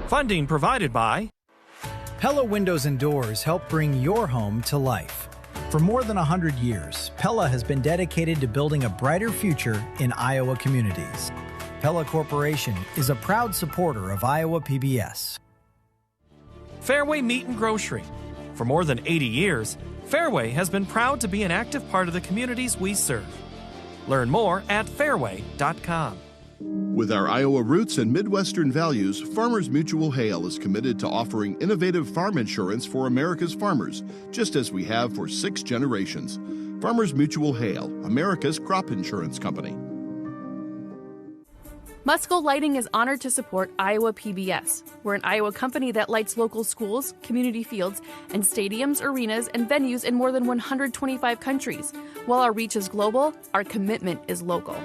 Funding provided by Pella Windows and Doors help bring your home to life. For more than 100 years, Pella has been dedicated to building a brighter future in Iowa communities. Pella Corporation is a proud supporter of Iowa PBS. Fareway Meat and Grocery. For more than 80 years, Fareway has been proud to be an active part of the communities we serve. Learn more at fareway.com. With our Iowa roots and Midwestern values, Farmers Mutual Hail is committed to offering innovative farm insurance for America's farmers, just as we have for 6 generations. Farmers Mutual Hail, America's crop insurance company. Musco Lighting is honored to support Iowa PBS. We're an Iowa company that lights local schools, community fields, and stadiums, arenas, and venues in more than 125 countries. While our reach is global, our commitment is local.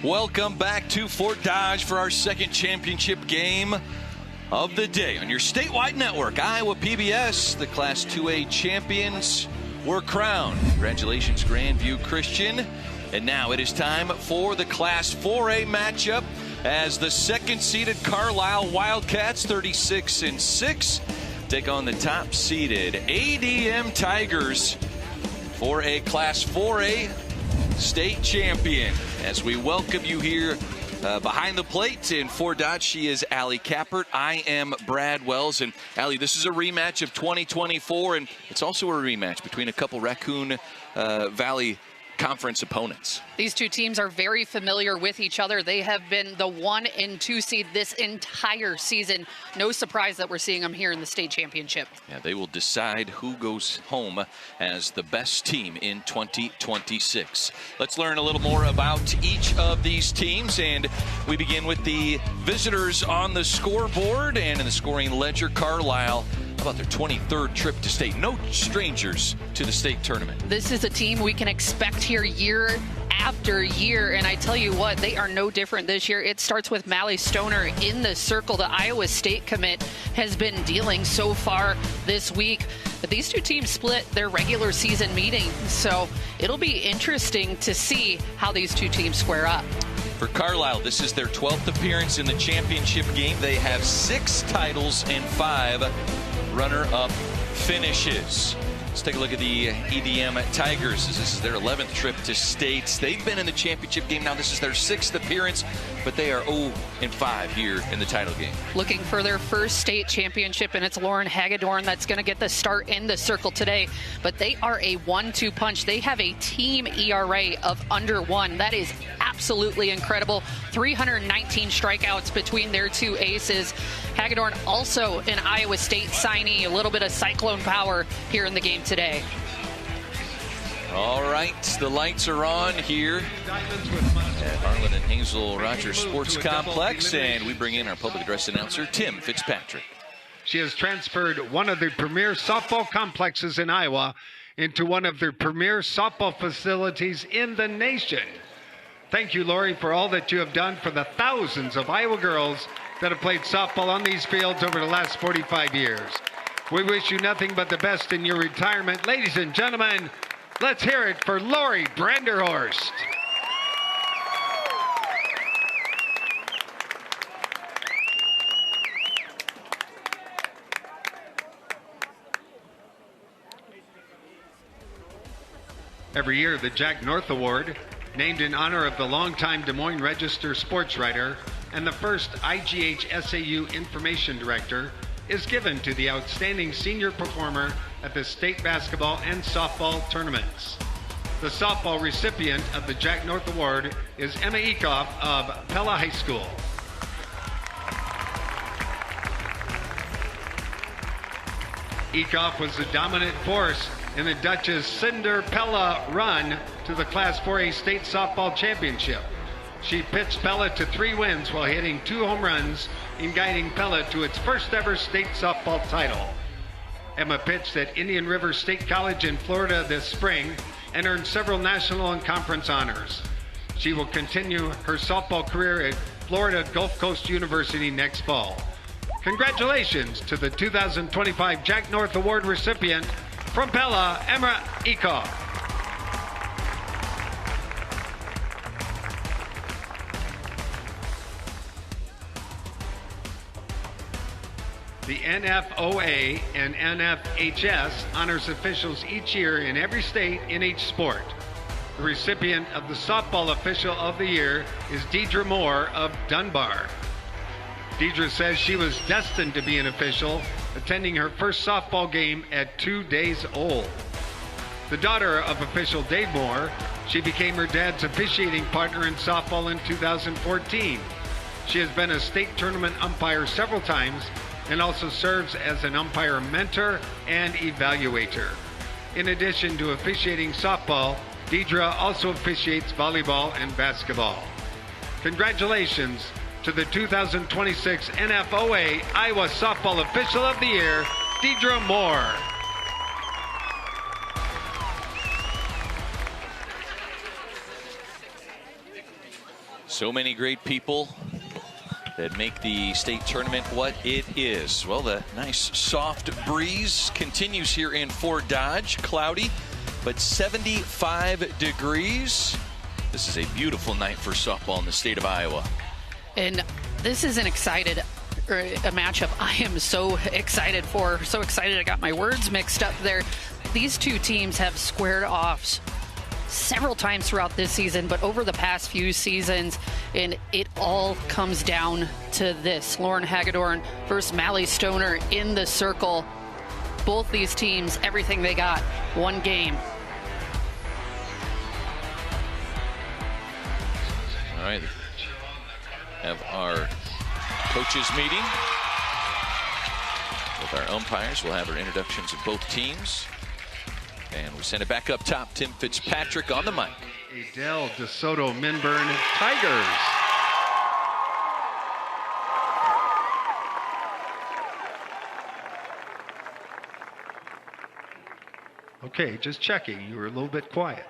Welcome back to Fort Dodge for our second championship game of the day on your statewide network, Iowa PBS. The Class 2A champions were crowned. Congratulations, Grandview Christian. And now it is time for the Class 4A matchup as the second-seeded Carlisle Wildcats, 36-6, take on the top-seeded ADM Tigers for a Class 4A state champion. As we welcome you here behind the plate in Fort Dodge, she is Allie Kappert. I am Brad Wells. And Allie, this is a rematch of 2024, and it's also a rematch between a couple Raccoon Valley Conference opponents. These two teams are very familiar with each other. They have been the 1 and 2 seed this entire season. No surprise that we're seeing them here in the state championship. Yeah, they will decide who goes home as the best team in 2026. Let's learn a little more about each of these teams, and we begin with the visitors on the scoreboard and in the scoring ledger. Carlisle, about their 23rd trip to state. No strangers to the state tournament. This is a team we can expect here year after year, and I tell you what, they are no different this year. It starts with Mally Stoner in the circle. The Iowa State commit has been dealing so far this week. But these two teams split their regular season meeting, so it'll be interesting to see how these two teams square up. For Carlisle, this is their 12th appearance in the championship game. They have 6 titles and 5 runner-up finishes. Let's take a look at the ADM Tigers. This is their 11th trip to states. They've been in the championship game now. This is their 6th appearance, but they are 0-5 here in the title game. Looking for their first state championship, and it's Lauren Hagedorn that's going to get the start in the circle today. But they are a 1-2 punch. They have a team ERA of under 1. That is absolutely incredible. 319 strikeouts between their two aces. Hagedorn also an Iowa State signee, a little bit of cyclone power here in the game today. All right, the lights are on here at Harlan and Hazel Rogers Sports Complex, and we bring in our public address announcer, Tim Fitzpatrick. She has transferred one of the premier softball complexes in Iowa into one of the premier softball facilities in the nation. Thank you, Lori, for all that you have done for the thousands of Iowa girls that have played softball on these fields over the last 45 years. We wish you nothing but the best in your retirement. Ladies and gentlemen, let's hear it for Lori Branderhorst. Every year, the Jack North Award, named in honor of the longtime Des Moines Register sports writer and the first IGHSAU information director, is given to the outstanding senior performer at the state basketball and softball tournaments. The softball recipient of the Jack North Award is Emma Ekoff of Pella High School. Ekoff was the dominant force in the Dutch's Cinder Pella run to the Class 4A State Softball Championship. She pitched Pella to 3 wins while hitting 2 home runs in guiding Pella to its first ever state softball title. Emma pitched at Indian River State College in Florida this spring and earned several national and conference honors. She will continue her softball career at Florida Gulf Coast University next fall. Congratulations to the 2025 Jack North Award recipient from Pella, Emma Eko. The NFOA and NFHS honors officials each year in every state in each sport. The recipient of the Softball Official of the Year is Deidre Moore of Dunbar. Deidre says she was destined to be an official, attending her first softball game at 2 days old. The daughter of official Dave Moore, she became her dad's officiating partner in softball in 2014. She has been a state tournament umpire several times and also serves as an umpire mentor and evaluator. In addition to officiating softball, Deidre also officiates volleyball and basketball. Congratulations to the 2026 NFOA Iowa Softball Official of the Year, Deidre Moore. So many great people that make the state tournament what it is. Well, the nice soft breeze continues here in Fort Dodge. Cloudy, but 75 degrees. This is a beautiful night for softball in the state of Iowa. And this is a matchup I am so excited for. So excited I got my words mixed up there. These two teams have squared off several times throughout this season, but over the past few seasons, and it all comes down to this. Lauren Hagedorn versus Mally Stoner in the circle. Both these teams, everything they got, one game. All right, have our coaches meeting with our umpires. We'll have our introductions of both teams. And we send it back up top. Tim Fitzpatrick on the mic. Adele DeSoto Minburn Tigers. Okay, just checking. You were a little bit quiet.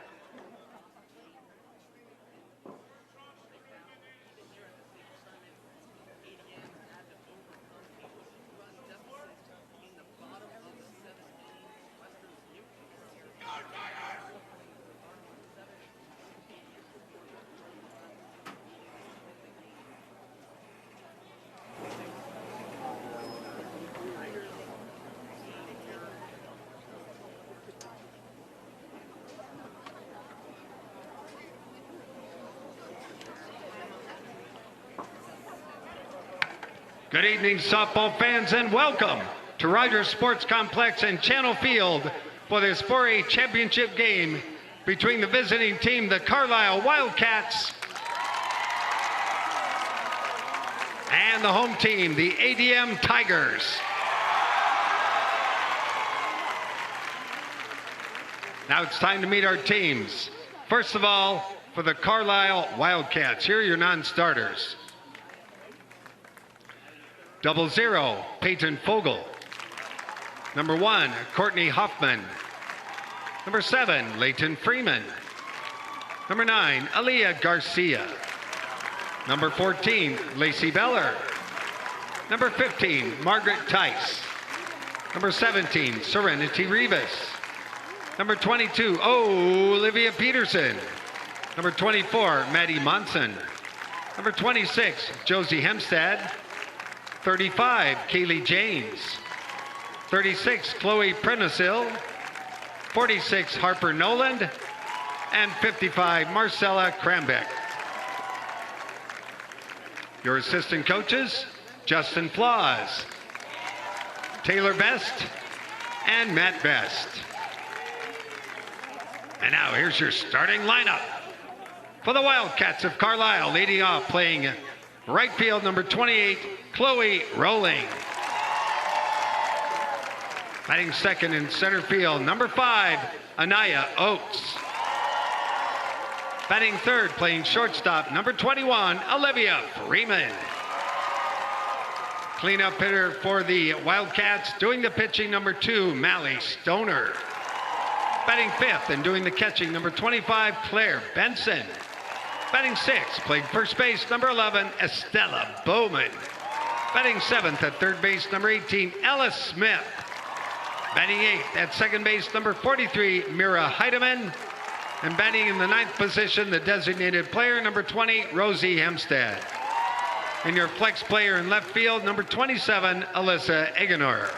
Good evening, softball fans, and welcome to Rogers Sports Complex and Channel Field for this 4A championship game between the visiting team, the Carlisle Wildcats, and the home team, the ADM Tigers. Now it's time to meet our teams. First of all, for the Carlisle Wildcats, here are your non-starters. 00, Peyton Fogel. Number 1, Courtney Hoffman. Number 7, Leighton Freeman. Number 9, Aaliyah Garcia. Number 14, Lacey Beller. Number 15, Margaret Tice. Number 17, Serenity Rivas. Number 22, Olivia Peterson. Number 24, Maddie Monson. Number 26, Josie Hemstad. 35, Kaylee James. 36, Chloe Prentisil. 46, Harper Noland. And 55, Marcella Krambeck. Your assistant coaches, Justin Flaws, Taylor Best, and Matt Best. And now here's your starting lineup. For the Wildcats of Carlisle, leading off, playing right field, number 28, Chloe Rowling. Batting second in center field, number 5, Anaya Oates. Batting third, playing shortstop, number 21, Olivia Freeman. Cleanup hitter for the Wildcats, doing the pitching, number 2, Mally Stoner. Batting fifth and doing the catching, number 25, Claire Benson. Batting 6th, playing first base, number 11, Estella Bowman. Batting 7th at third base, number 18, Ella Smith. Batting 8th at second base, number 43, Mira Heidemann. And batting in the 9th position, the designated player, number 20, Rosie Hempstead. And your flex player in left field, number 27, Alyssa Egenor.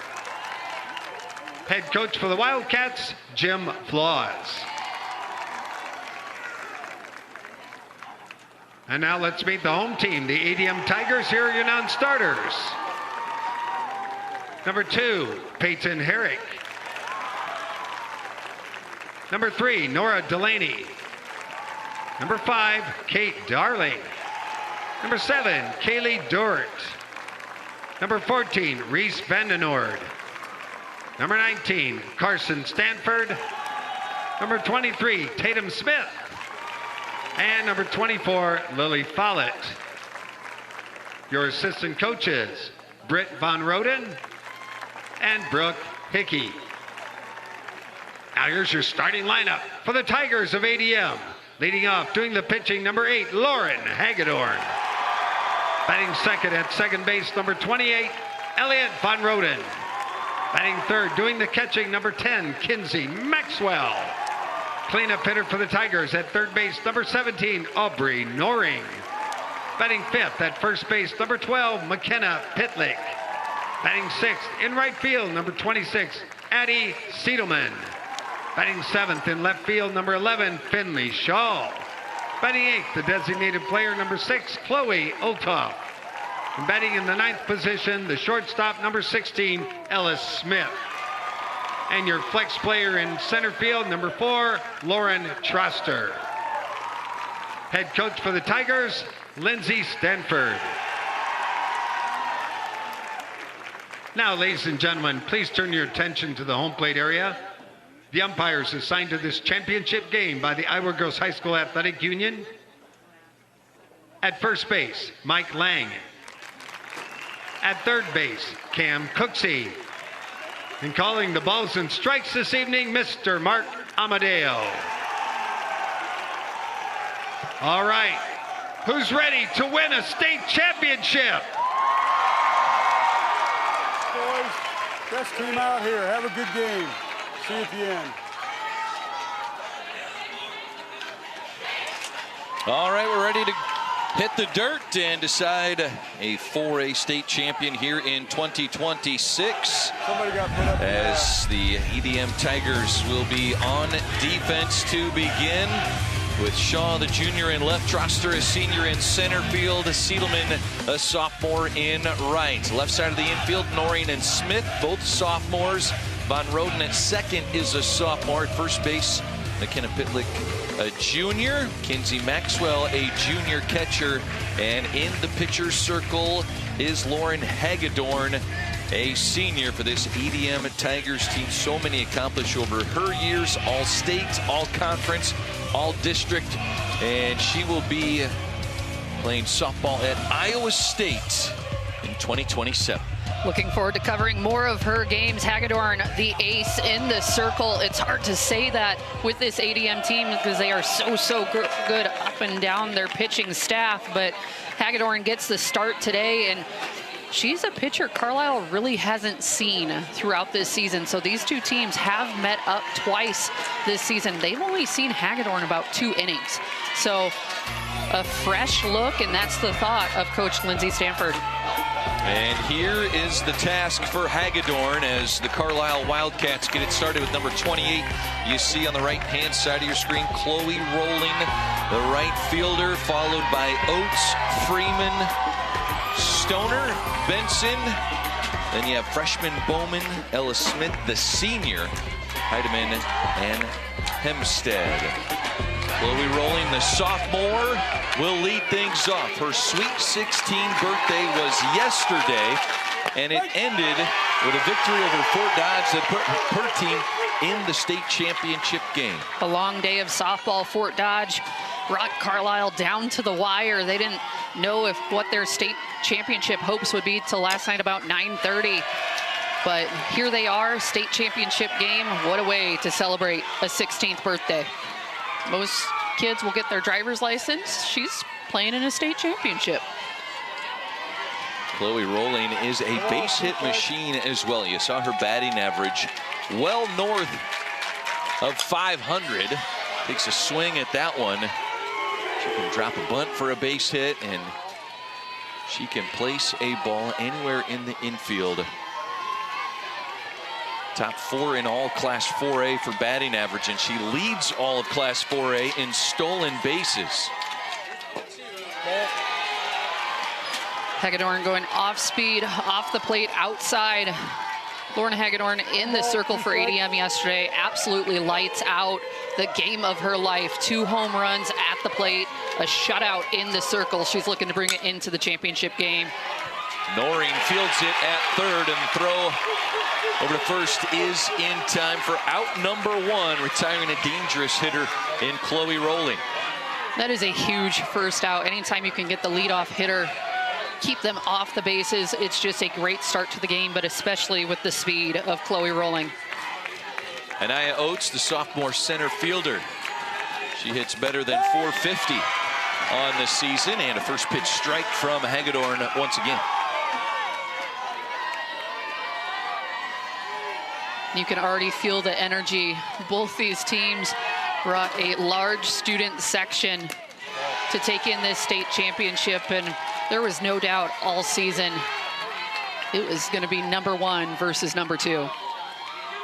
Head coach for the Wildcats, Jim Flaws. And now let's meet the home team, the ADM Tigers. Here are your non-starters. Number 2, Peyton Herrick. Number 3, Nora Delaney. Number 5, Kate Darling. Number 7, Kaylee Dort. Number 14, Reese Vandenord. Number 19, Carson Stanford. Number 23, Tatum Smith. And number 24, Lily Follett. Your assistant coaches, Britt Von Roden and Brooke Hickey. Now here's your starting lineup for the Tigers of ADM. Leading off, doing the pitching, number 8, Lauren Hagedorn. Batting second at second base, number 28, Elliot Von Roden. Batting third, doing the catching, number 10, Kinsey Maxwell. Cleanup hitter for the Tigers at third base, number 17, Aubrey Noring. Batting fifth at first base, number 12, McKenna Pitlick. Batting sixth in right field, number 26, Addie Siedelman. Batting seventh in left field, number 11, Finley Shaw. Batting eighth, the designated player, number 6, Chloe Oltoff. And batting in the 9th position, the shortstop, number 16, Ellis Smith. And your flex player in center field, number 4, Lauren Troster. Head coach for the Tigers, Lindsay Stanford. Now, ladies and gentlemen, please turn your attention to the home plate area. The umpires assigned to this championship game by the Iowa Girls High School Athletic Union. At first base, Mike Lang. At third base, Cam Cooksey. And calling the balls and strikes this evening, Mr. Mark Amadeo. All right, who's ready to win a state championship? Boys, best team out here. Have a good game. See you at the end. All right, we're ready to hit the dirt and decide a 4A state champion here in 2026. As the ADM Tigers will be on defense to begin, with Shaw, the junior, in left, Troster, a senior, in center field, Siedelman, a sophomore, in right. Left side of the infield, Noreen and Smith, both sophomores. Von Roden at second is a sophomore. At first base, McKenna Pitlick, a junior. Kinsey Maxwell, a junior catcher. And in the pitcher's circle is Lauren Hagedorn, a senior for this ADM Tigers team. So many accomplished over her years, all state, all conference, all district. And she will be playing softball at Iowa State in 2027. Looking forward to covering more of her games. Hagedorn, the ace in the circle. It's hard to say that with this ADM team because they are so good up and down their pitching staff. But Hagedorn gets the start today, and she's a pitcher Carlisle really hasn't seen throughout this season. So these two teams have met up twice this season. They've only seen Hagedorn about 2 innings. So a fresh look, and that's the thought of Coach Lindsay Stanford. And here is the task for Hagedorn as the Carlisle Wildcats get it started with number 28. You see on the right-hand side of your screen, Chloe Rolling, the right fielder, followed by Oates, Freeman, Stoner, Benson. Then you have freshman Bowman, Ella Smith, the senior, Heidemann, and Hempstead. Chloe Rolling, the sophomore, will lead things off. Her Sweet 16 birthday was yesterday, and it ended with a victory over Fort Dodge that put her team in the state championship game. A long day of softball. Fort Dodge brought Carlisle down to the wire. They didn't know what their state championship hopes would be till last night about 9:30. But here they are, state championship game. What a way to celebrate a 16th birthday. Most kids will get their driver's license. She's playing in a state championship. Chloe Rolling is a base hit machine as well. You saw her batting average well north of 500. Takes a swing at that one. She can drop a bunt for a base hit, and she can place a ball anywhere in the infield. Top 4 in all Class 4A for batting average, and she leads all of Class 4A in stolen bases. Hagedorn going off speed, off the plate, outside. Lauren Hagedorn in the circle for ADM yesterday. Absolutely lights out. The game of her life. 2 home runs at the plate, a shutout in the circle. She's looking to bring it into the championship game. Noreen fields it at third, and the throw over to first is in time for out number 1, retiring a dangerous hitter in Chloe Rolling. That is a huge first out. Anytime you can get the leadoff hitter, keep them off the bases, it's just a great start to the game, but especially with the speed of Chloe Rolling. Anaya Oates, the sophomore center fielder. She hits better than 450 on the season, and a first pitch strike from Hagedorn once again. You can already feel the energy. Both these teams brought a large student section to take in this state championship, and there was no doubt all season it was going to be number 1 versus number 2.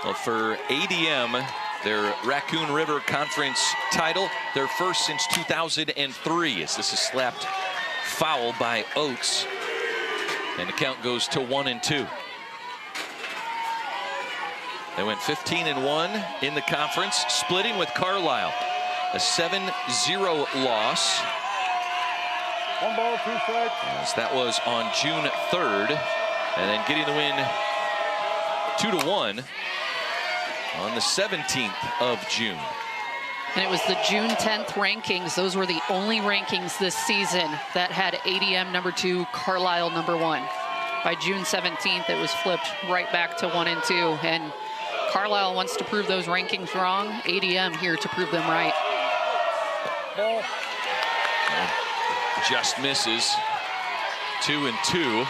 Well, for ADM, their Raccoon River Conference title, their first since 2003, as this is slapped foul by Oates, and the count goes to 1-2. They went 15-1 in the conference, splitting with Carlisle. A 7-0 loss. 1 ball, 2 strikes. As that was on June 3rd. And then getting the win 2-1 on the 17th of June. And it was the June 10th rankings. Those were the only rankings this season that had ADM number 2, Carlisle number 1. By June 17th, it was flipped right back to 1 and 2. And Carlisle wants to prove those rankings wrong. ADM here to prove them right. Ball. Just misses. 2 and 2.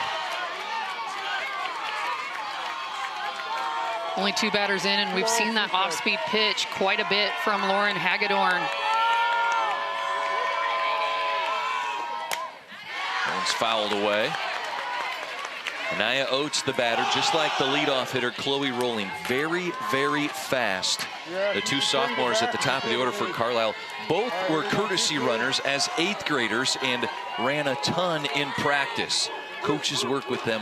Only 2 batters in, and we've seen that off-speed pitch quite a bit from Lauren Hagedorn. That one's fouled away. Anaya Oates, the batter, just like the leadoff hitter, Chloe Rolling. Very, very fast. The 2 sophomores at the top of the order for Carlisle. Both were courtesy runners as 8th graders and ran a ton in practice. Coaches work with them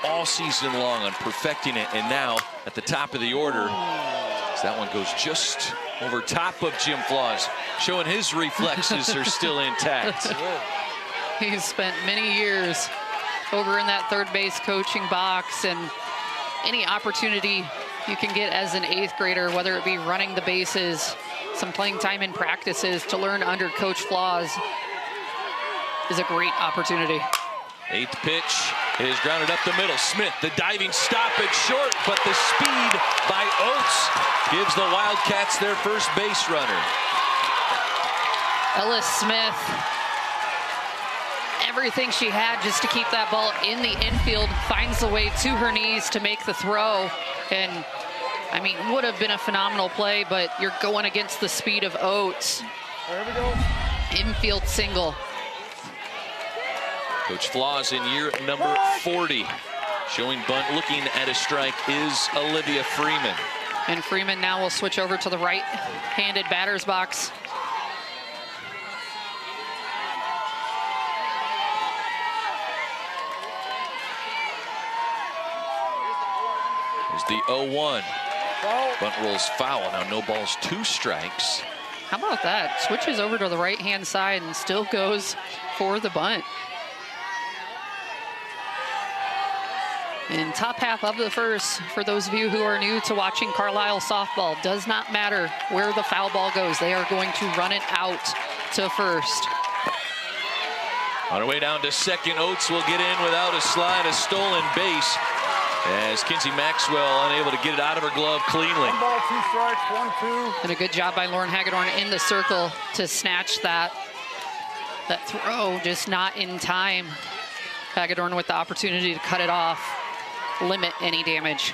all season long on perfecting it, and now at the top of the order, that one goes just over top of Jim Flaws, showing his reflexes are still intact. He's spent many years over in that third base coaching box, and any opportunity you can get as an 8th grader, whether it be running the bases, some playing time in practices to learn under Coach Flaws, is a great opportunity. 8th pitch is grounded up the middle. Smith, the diving stop at short, but the speed by Oates gives the Wildcats their first base runner. Ellis Smith, everything she had just to keep that ball in the infield, finds the way to her knees to make the throw. And I mean, would have been a phenomenal play, but you're going against the speed of Oates. There we go. Infield single. Coach Flaws in year number 40. Showing bunt, looking at a strike, is Olivia Freeman. And Freeman now will switch over to the right-handed batter's box. There's the 0-1. Bunt rolls foul. Now no balls, 2 strikes. How about that? Switches over to the right-hand side and still goes for the bunt. And top half of the first, for those of you who are new to watching Carlisle softball, does not matter where the foul ball goes. They are going to run it out to first. On our way down to second, Oates will get in without a slide, a stolen base. As Kinsey Maxwell unable to get it out of her glove cleanly. 1 ball, 2 strikes, 1-2. And a good job by Lauren Hagedorn in the circle to snatch that throw, just not in time. Hagedorn with the opportunity to cut it off, limit any damage.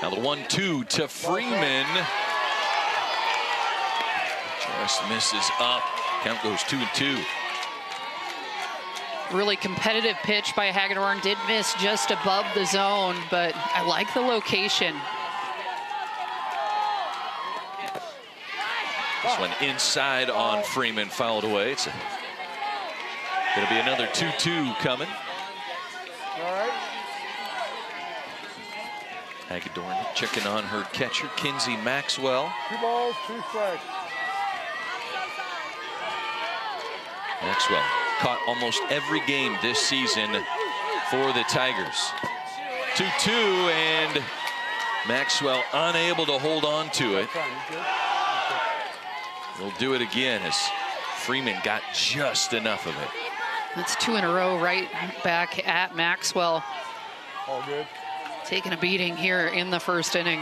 Now the 1-2 to Freeman. Just misses up. Count goes 2-2. Really competitive pitch by Hagedorn. Did miss just above the zone, but I like the location. This one inside on Freeman, fouled away. It's going to be another 2-2 coming. All right. Hagedorn checking on her catcher, Kinsey Maxwell. 2 balls, 2 strikes. Maxwell caught almost every game this season for the Tigers. 2-2, and Maxwell unable to hold on to it. We'll do it again as Freeman got just enough of it. That's 2 in a row right back at Maxwell. All good. Taking a beating here in the first inning.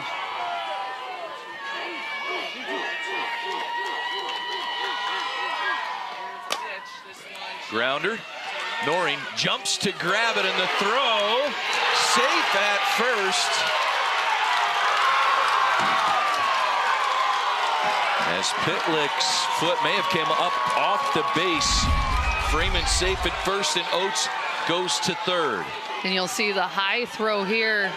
Grounder. Noreen jumps to grab it, and the throw safe at first. As Pitlick's foot may have came up off the base. Freeman safe at first, and Oates goes to third. And you'll see the high throw here.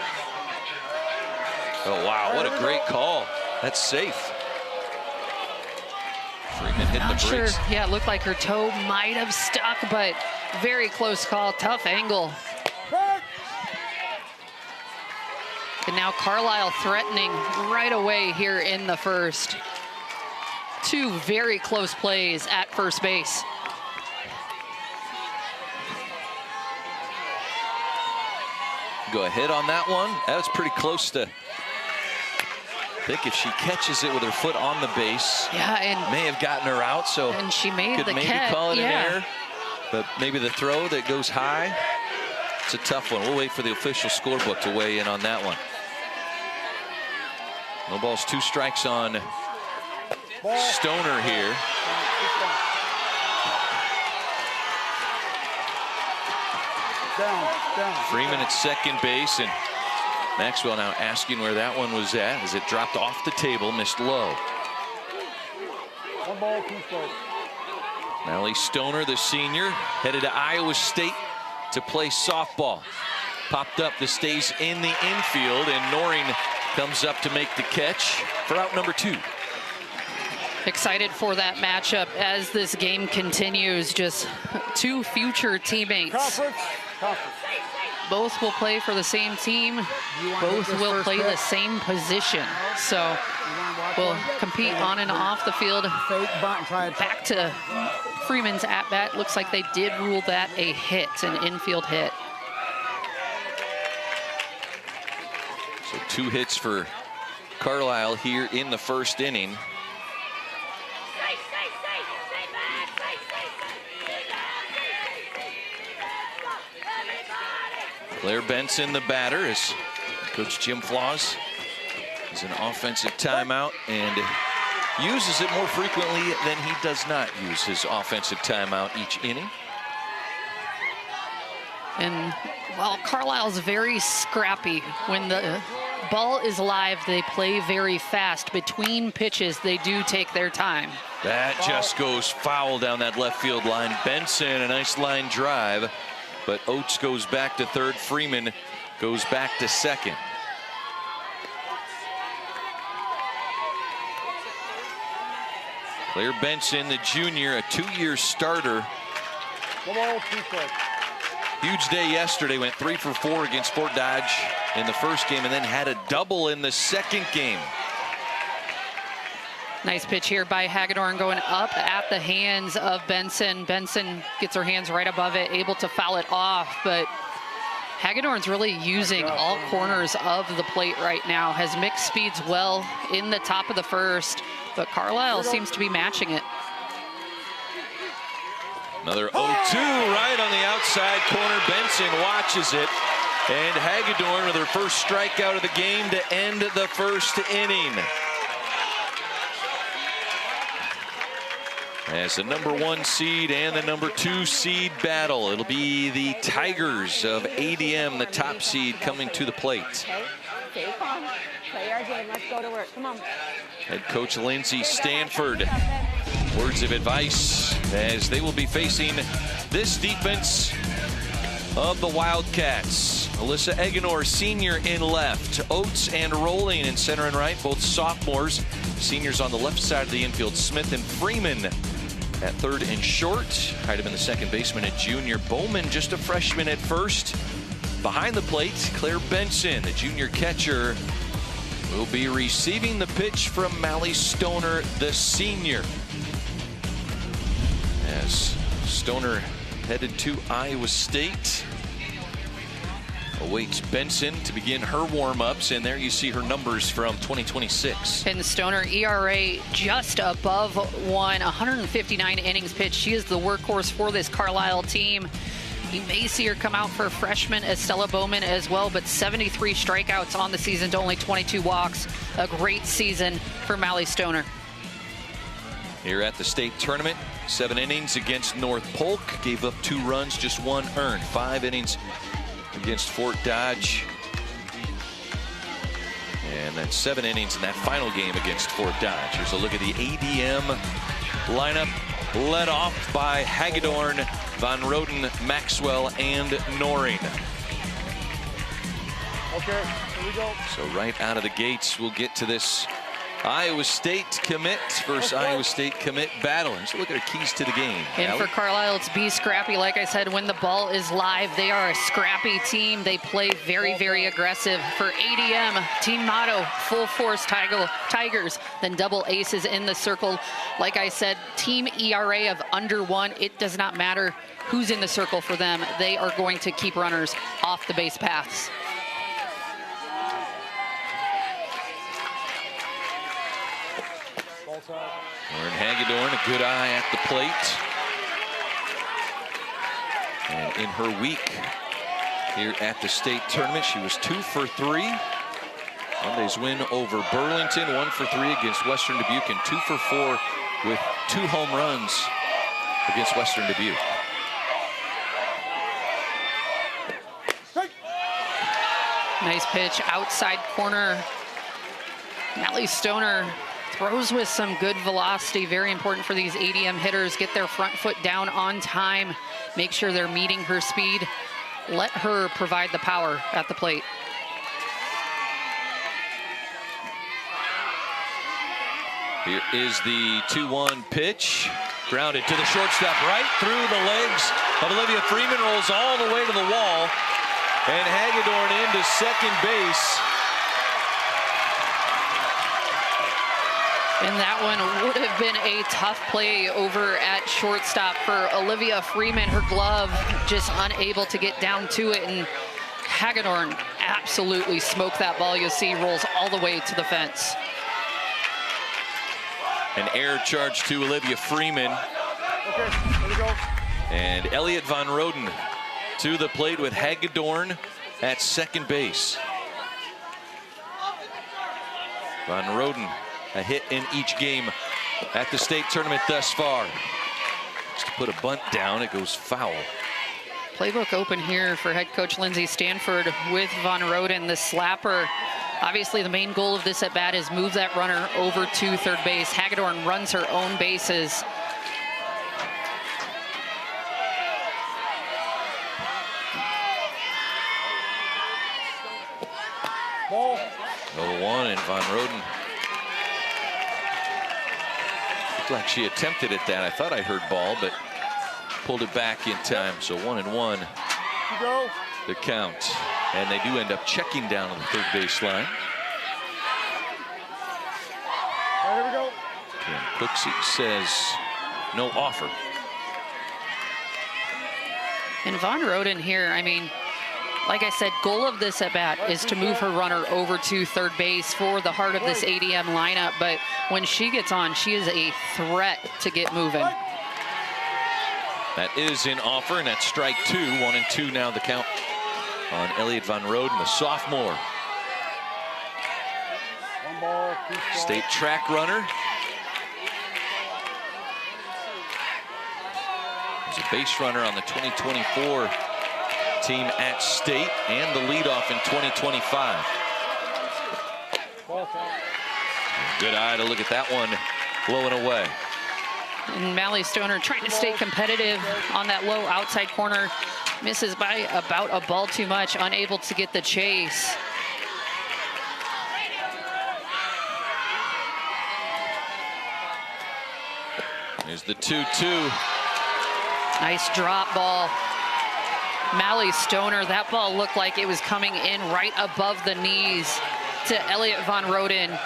Oh, wow, what a great call. That's safe. Freeman hit Not the brakes. sure. Yeah, it looked like her toe might have stuck, but very close call. Tough angle. And now Carlisle threatening right away here in the first. 2 very close plays at first base. Go ahead on that one. That was pretty close to. I think if she catches it with her foot on the base, Yeah, and may have gotten her out, so and she made could the maybe catch. call it Yeah. an error. But maybe the throw that goes high, it's a tough one. We'll wait for the official scorebook to weigh in on that one. No balls, 2 strikes on Stoner here. Down. Freeman at second base, and Maxwell now asking where that one was at as it dropped off the table, missed low. 1 ball, 2 strikes. Mallie Stoner, the senior, headed to Iowa State to play softball. Popped up, this stays in the infield, and Noreen comes up to make the catch for out number 2. Excited for that matchup as this game continues. Just 2 future teammates. Conference. Both will play for the same team. Both will play the same position. So will compete on and off the field. Back to Freeman's at-bat. Looks like they did rule that a hit, an infield hit. So 2 hits for Carlisle here in the first inning. Claire Benson, the batter, as Coach Jim Flaws is an offensive timeout and uses it more frequently than he does not use his offensive timeout each inning. And while Carlisle's very scrappy, when the ball is live, they play very fast. Between pitches, they do take their time. That just goes foul down that left field line. Benson, a nice line drive, but Oates goes back to third. Freeman goes back to second. Claire Benson, the junior, a 2-year starter. Huge day yesterday, went 3 for 4 against Fort Dodge in the first game and then had a double in the second game. Nice pitch here by Hagedorn going up at the hands of Benson. Benson gets her hands right above it, able to foul it off, but Hagedorn's really using all corners of the plate right now. Has mixed speeds well in the top of the first, but Carlisle seems to be matching it. Another 0-2 right on the outside corner. Benson watches it, And Hagedorn with her first strikeout of the game to end the first inning. As the #1 seed and the #2 seed battle, it'll be the Tigers of ADM, the top seed, coming to the plate. Okay, stay calm. Play our game. Let's go to work. Come on. Head coach Lindsay Stanford. Words of advice as they will be facing this defense of the Wildcats. Alyssa Eganor, senior, in left. Oates and Rolling in center and right, both sophomores. Seniors on the left side of the infield. Smith and Freeman at third and short. Heidemann, the second baseman, a junior. Bowman, just a freshman, at first. Behind the plate, Claire Benson, the junior catcher, will be receiving the pitch from Mally Stoner, the senior. As Stoner headed to Iowa State, awaits Benson to begin her warm-ups, and there you see her numbers from 2026. And Stoner, ERA just above 1, 159 innings pitched. She is the workhorse for this Carlisle team. You may see her come out for freshman Estella Bowman as well, but 73 strikeouts on the season to only 22 walks. A great season for Mally Stoner. Here at the state tournament, 7 innings against North Polk, gave up 2 runs, just 1 earned. 5 innings against Fort Dodge, and then 7 innings in that final game against Fort Dodge. Here's a look at the ADM lineup, led off by Hagedorn, Van Roden, Maxwell, and Noring. Okay, here we go. So right out of the gates, we'll get to this Iowa State commit versus Iowa State commit battle. And so look at her keys to the game. And Allie? for Carlisle, it's be scrappy. Like I said, when the ball is live, they are a scrappy team. They play very, very aggressive. For ADM, team motto, full force Tigers, then double aces in the circle. Like I said, team ERA of under 1. It does not matter who's in the circle for them. They are going to keep runners off the base paths. Lauren Hagedorn, a good eye at the plate. And in her week here at the state tournament, she was 2 for 3. Monday's win over Burlington, 1 for 3 against Western Dubuque, and 2 for 4 with 2 home runs against Western Dubuque. Nice pitch, outside corner. Mally Stoner throws with some good velocity. Very important for these ADM hitters. Get their front foot down on time. Make sure they're meeting her speed. Let her provide the power at the plate. Here is the 2-1 pitch. Grounded to the shortstop, right through the legs of Olivia Freeman. Rolls all the way to the wall. And Hagedorn into second base. And that one would have been a tough play over at shortstop for Olivia Freeman. Her glove just unable to get down to it, and Hagedorn absolutely smoked that ball. You'll see rolls all the way to the fence. An air charge to Olivia Freeman. Okay, here we go. And Elliot Van Roden to the plate with Hagedorn at second base. Van Roden, a hit in each game at the state tournament thus far. Just to put a bunt down, it goes foul. Playbook open here for head coach Lindsay Stanford with Van Roden, the slapper. Obviously, the main goal of this at bat is move that runner over to third base. Hagedorn runs her own bases. Ball. 0-1, and Van Roden looked like she attempted at that. I thought I heard ball, but pulled it back in time. So 1-1 Go. the count. And they do end up checking down on the third base line. All right, here we go. And Cooksey says no offer. And Van Roden here, I mean, like I said, goal of this at bat is to move her runner over to third base for the heart of this ADM lineup. But when she gets on, she is a threat to get moving. That is an offer, and that's strike 2. 1-2 now the count. on Elliot Van Roden, the sophomore. One ball, State track runner. He's a base runner on the 2024 team at state and the leadoff in 2025. Good eye to look at that one blowing away. And Mally Stoner trying to stay competitive on that low outside corner. Misses by about a ball too much, unable to get the chase. There's the 2-2. Nice drop ball. Mally Stoner, that ball looked like it was coming in right above the knees to Elliot Van Roden.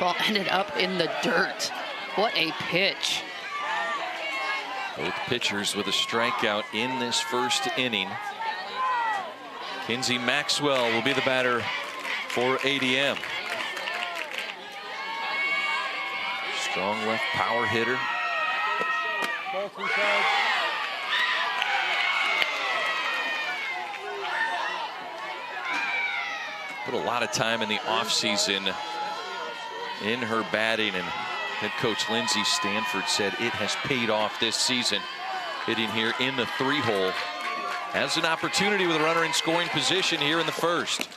Ball ended up in the dirt. What a pitch. Both pitchers with a strikeout in this first inning. Kinsey Maxwell will be the batter for ADM. Strong left power hitter. Put a lot of time in the offseason in her batting, and head coach Lindsey Stanford said it has paid off this season. Hitting here in the 3-hole. Has an opportunity with a runner in scoring position here in the first.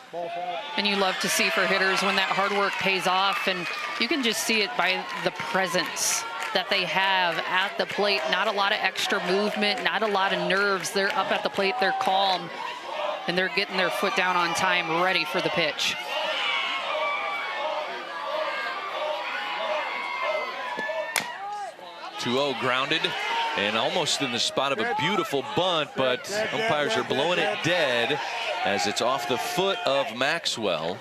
And you love to see for hitters when that hard work pays off, and you can just see it by the presence that they have at the plate. Not a lot of extra movement, not a lot of nerves. They're up at the plate, they're calm, and they're getting their foot down on time, ready for the pitch. .2-0 grounded and almost in the spot of a beautiful bunt, but umpires are blowing it dead as it's off the foot of Maxwell.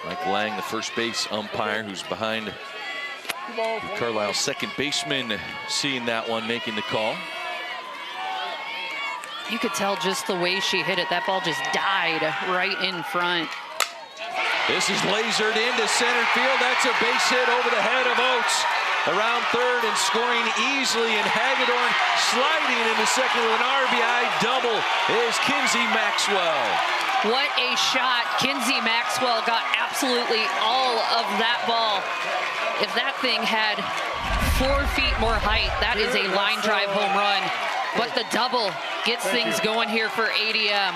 Mike Lang, the first base umpire, who's behind Carlisle's second baseman, seeing that one, making the call. You could tell just the way she hit it. That ball just died right in front. This is lasered into center field. That's a base hit over the head of Oates. Around third and scoring easily, and Hagedorn sliding into second with an RBI double is Kinsey Maxwell. What a shot. Kinsey Maxwell got absolutely all of that ball. If that thing had 4 feet more height, that is a line drive home run. But the double gets things going here for ADM.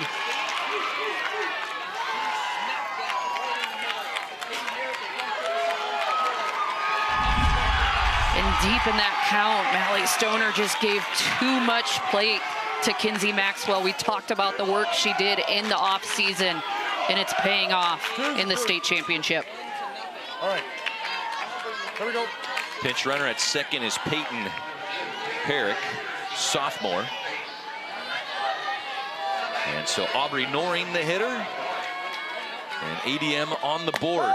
And deep in that count, Mally Stoner just gave too much plate to Kinsey Maxwell. We talked about the work she did in the offseason, and it's paying off in the state championship. All right, here we go. Pinch runner at second is Peyton Herrick, sophomore. And so Aubrey Noring, the hitter, and ADM on the board.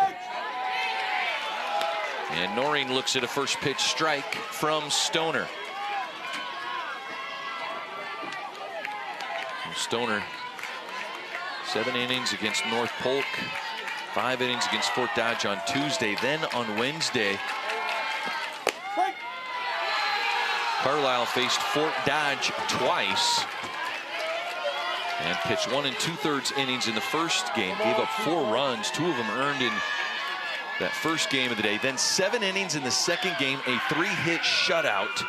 And Noring looks at a first pitch strike from Stoner. And Stoner, 7 innings against North Polk, 5 innings against Fort Dodge on Tuesday. Then on Wednesday, Carlisle faced Fort Dodge twice and pitched 1 2/3 innings in the first game. Gave up 4 runs, 2 of them earned in that first game of the day. Then 7 innings in the second game, a 3-hit shutout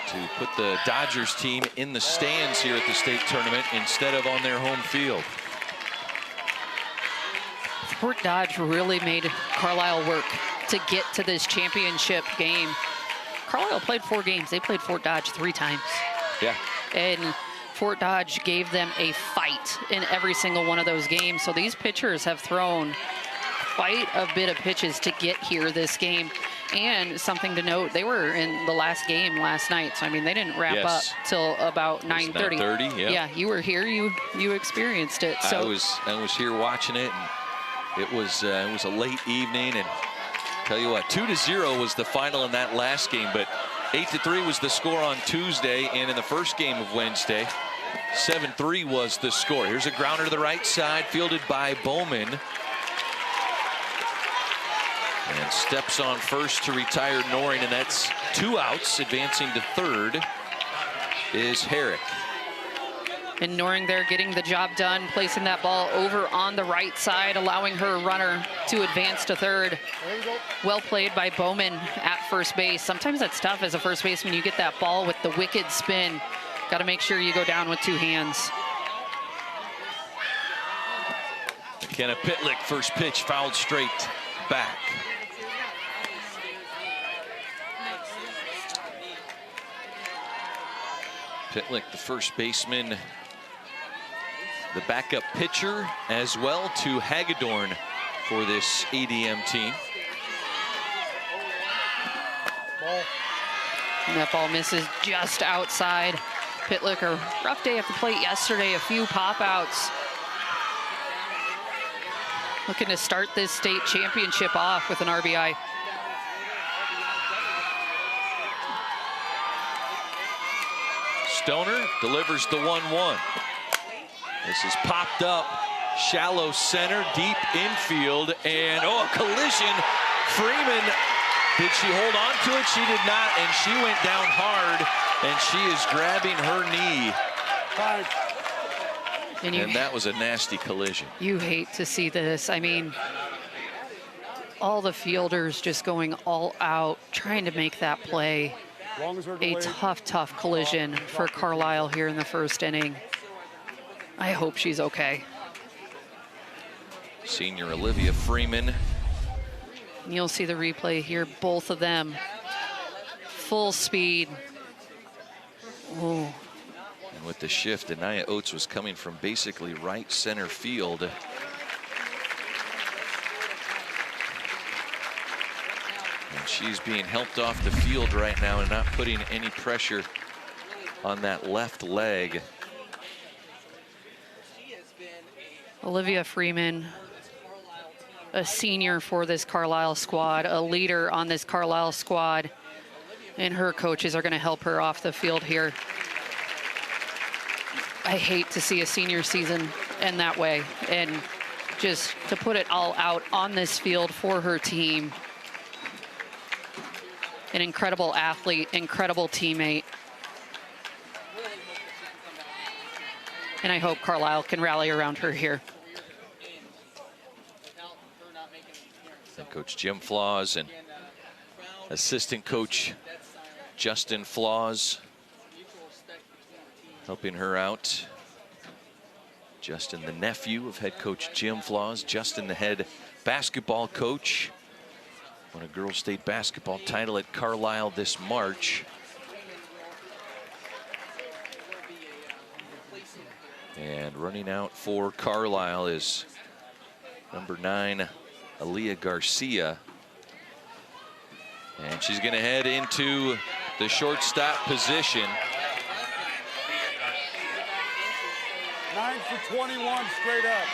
to put the Dodgers team in the stands here at the state tournament instead of on their home field. Fort Dodge really made Carlisle work to get to this championship game. Carlisle played 4 games. They played Fort Dodge 3 times. Yeah. And Fort Dodge gave them a fight in every single one of those games. So these pitchers have thrown quite a bit of pitches to get here this game. And something to note, they were in the last game last night. So, I mean, they didn't wrap up till about 9:30. 9:30, yeah. Yeah, you were here. You experienced it. So I was here watching it, and it was a late evening. And tell you what, 2-0 was the final in that last game, but 8-3 was the score on Tuesday, and in the first game of Wednesday, 7-3 was the score. Here's a grounder to the right side, fielded by Bowman. And steps on first to retire Noring, and that's 2 outs. Advancing to third is Herrick. And Noring there getting the job done, placing that ball over on the right side, allowing her runner to advance to third. Well played by Bowman at first base. Sometimes that's tough as a first baseman. You get that ball with the wicked spin. Got to make sure you go down with 2 hands. McKenna Pitlick, first pitch fouled straight back. Pitlick, the first baseman, the backup pitcher as well to Hagedorn for this ADM team. And that ball misses just outside. Pitlick, a rough day at the plate yesterday, a few pop-outs. Looking to start this state championship off with an RBI. Stoner delivers the 1-1. This is popped up, shallow center, deep infield, and oh, a collision. Freeman, did she hold on to it? She did not, and she went down hard, and she is grabbing her knee. And that was a nasty collision. You hate to see this. I mean, all the fielders just going all out, trying to make that play. A tough, tough collision for Carlisle here in the first inning. I hope she's okay. Senior Olivia Freeman. And you'll see the replay here, both of them. Full speed. Oh. And with the shift, Anaya Oates was coming from basically right center field. And she's being helped off the field right now and not putting any pressure on that left leg. Olivia Freeman, a senior for this Carlisle squad, a leader on this Carlisle squad, and her coaches are going to help her off the field here. I hate to see a senior season end that way, and just to put it all out on this field for her team. An incredible athlete, incredible teammate. And I hope Carlisle can rally around her here. And Coach Jim Flaws and assistant coach Justin Flaws helping her out. Justin, the nephew of head coach Jim Flaws. Justin, the head basketball coach. Won a girls state basketball title at Carlisle this March. And running out for Carlisle is number 9, Aaliyah Garcia. And she's going to head into the shortstop position. 9 for 21 straight up.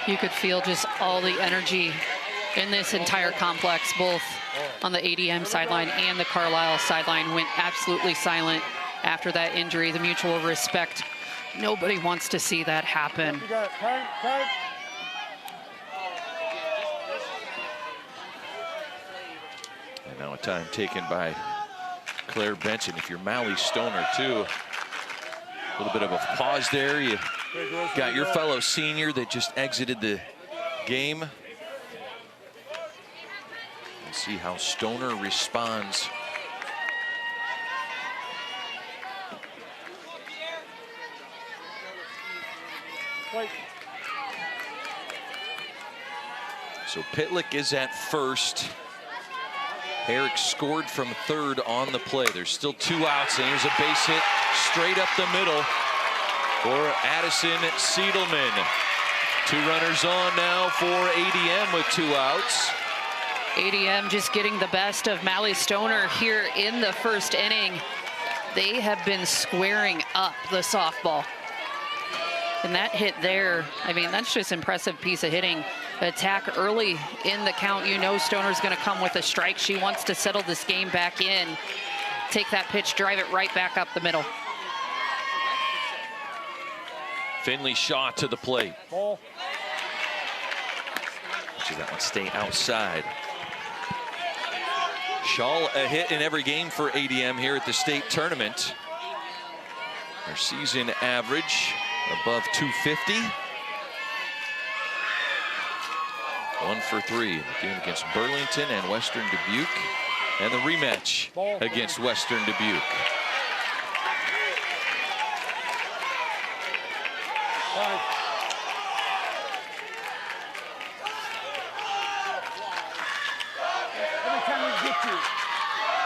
You could feel just all the energy in this entire complex, both on the ADM sideline and the Carlisle sideline. Went absolutely silent after that injury. The mutual respect. Nobody wants to see that happen. And now a time taken by Claire Benson. If you're Mally Stoner too, a little bit of a pause there. You got your fellow senior that just exited the game. Let's see how Stoner responds. So Pitlick is at first. Herrick scored from third on the play. There's still 2 outs, and here's a base hit straight up the middle for Addison Siedelman. 2 runners on now for ADM with 2 outs. ADM just getting the best of Mally Stoner here in the first inning. They have been squaring up the softball. And that hit there, I mean, that's just impressive piece of hitting. Attack early in the count. You know Stoner's going to come with a strike. She wants to settle this game back in. Take that pitch, drive it right back up the middle. Finley Shaw to the plate. Ball. Should that one stay outside? Shaw a hit in every game for ADM here at the state tournament. Their season average above 250. 1 for 3 in the game against Burlington and Western Dubuque, and the rematch against Western Dubuque.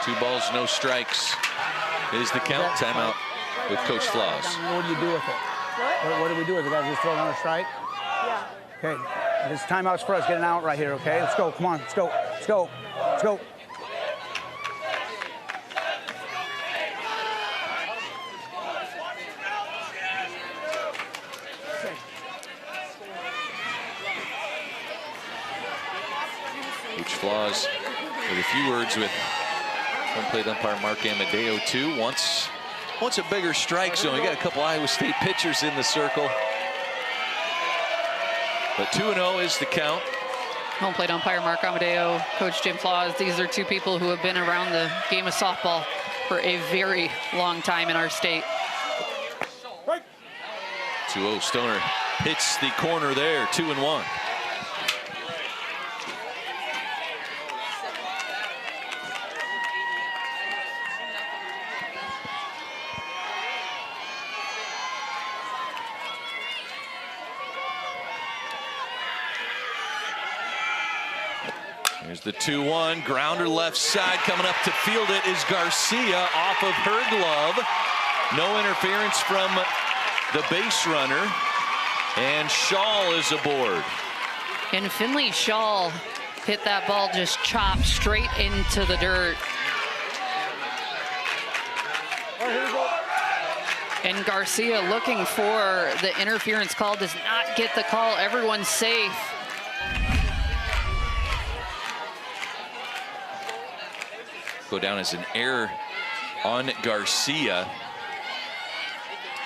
Two balls, no strikes is the count. Timeout with Coach Flaws. What do you do with it? What do we do with it? Guys, just throw another strike? Yeah. Okay, this timeout's for us. Get an out right here, okay? Let's go. Come on, let's go. Let's go. Let's go. Coach Flaws with a few words with home plate umpire Mark Amadeo too. Wants a bigger strike zone. We got a couple Iowa State pitchers in the circle. But 2-0 is the count. Home plate umpire Mark Amadeo, Coach Jim Flaws. These are two people who have been around the game of softball for a very long time in our state. 2-0 Stoner hits the corner there, 2-1. Here's the 2-1, grounder left side. Coming up to field it is Garcia off of her glove. No interference from the base runner, and Shaw is aboard. And Finley Shaw hit that ball just chopped straight into the dirt. And Garcia looking for the interference call, does not get the call. Everyone's safe. Go down as an error on Garcia.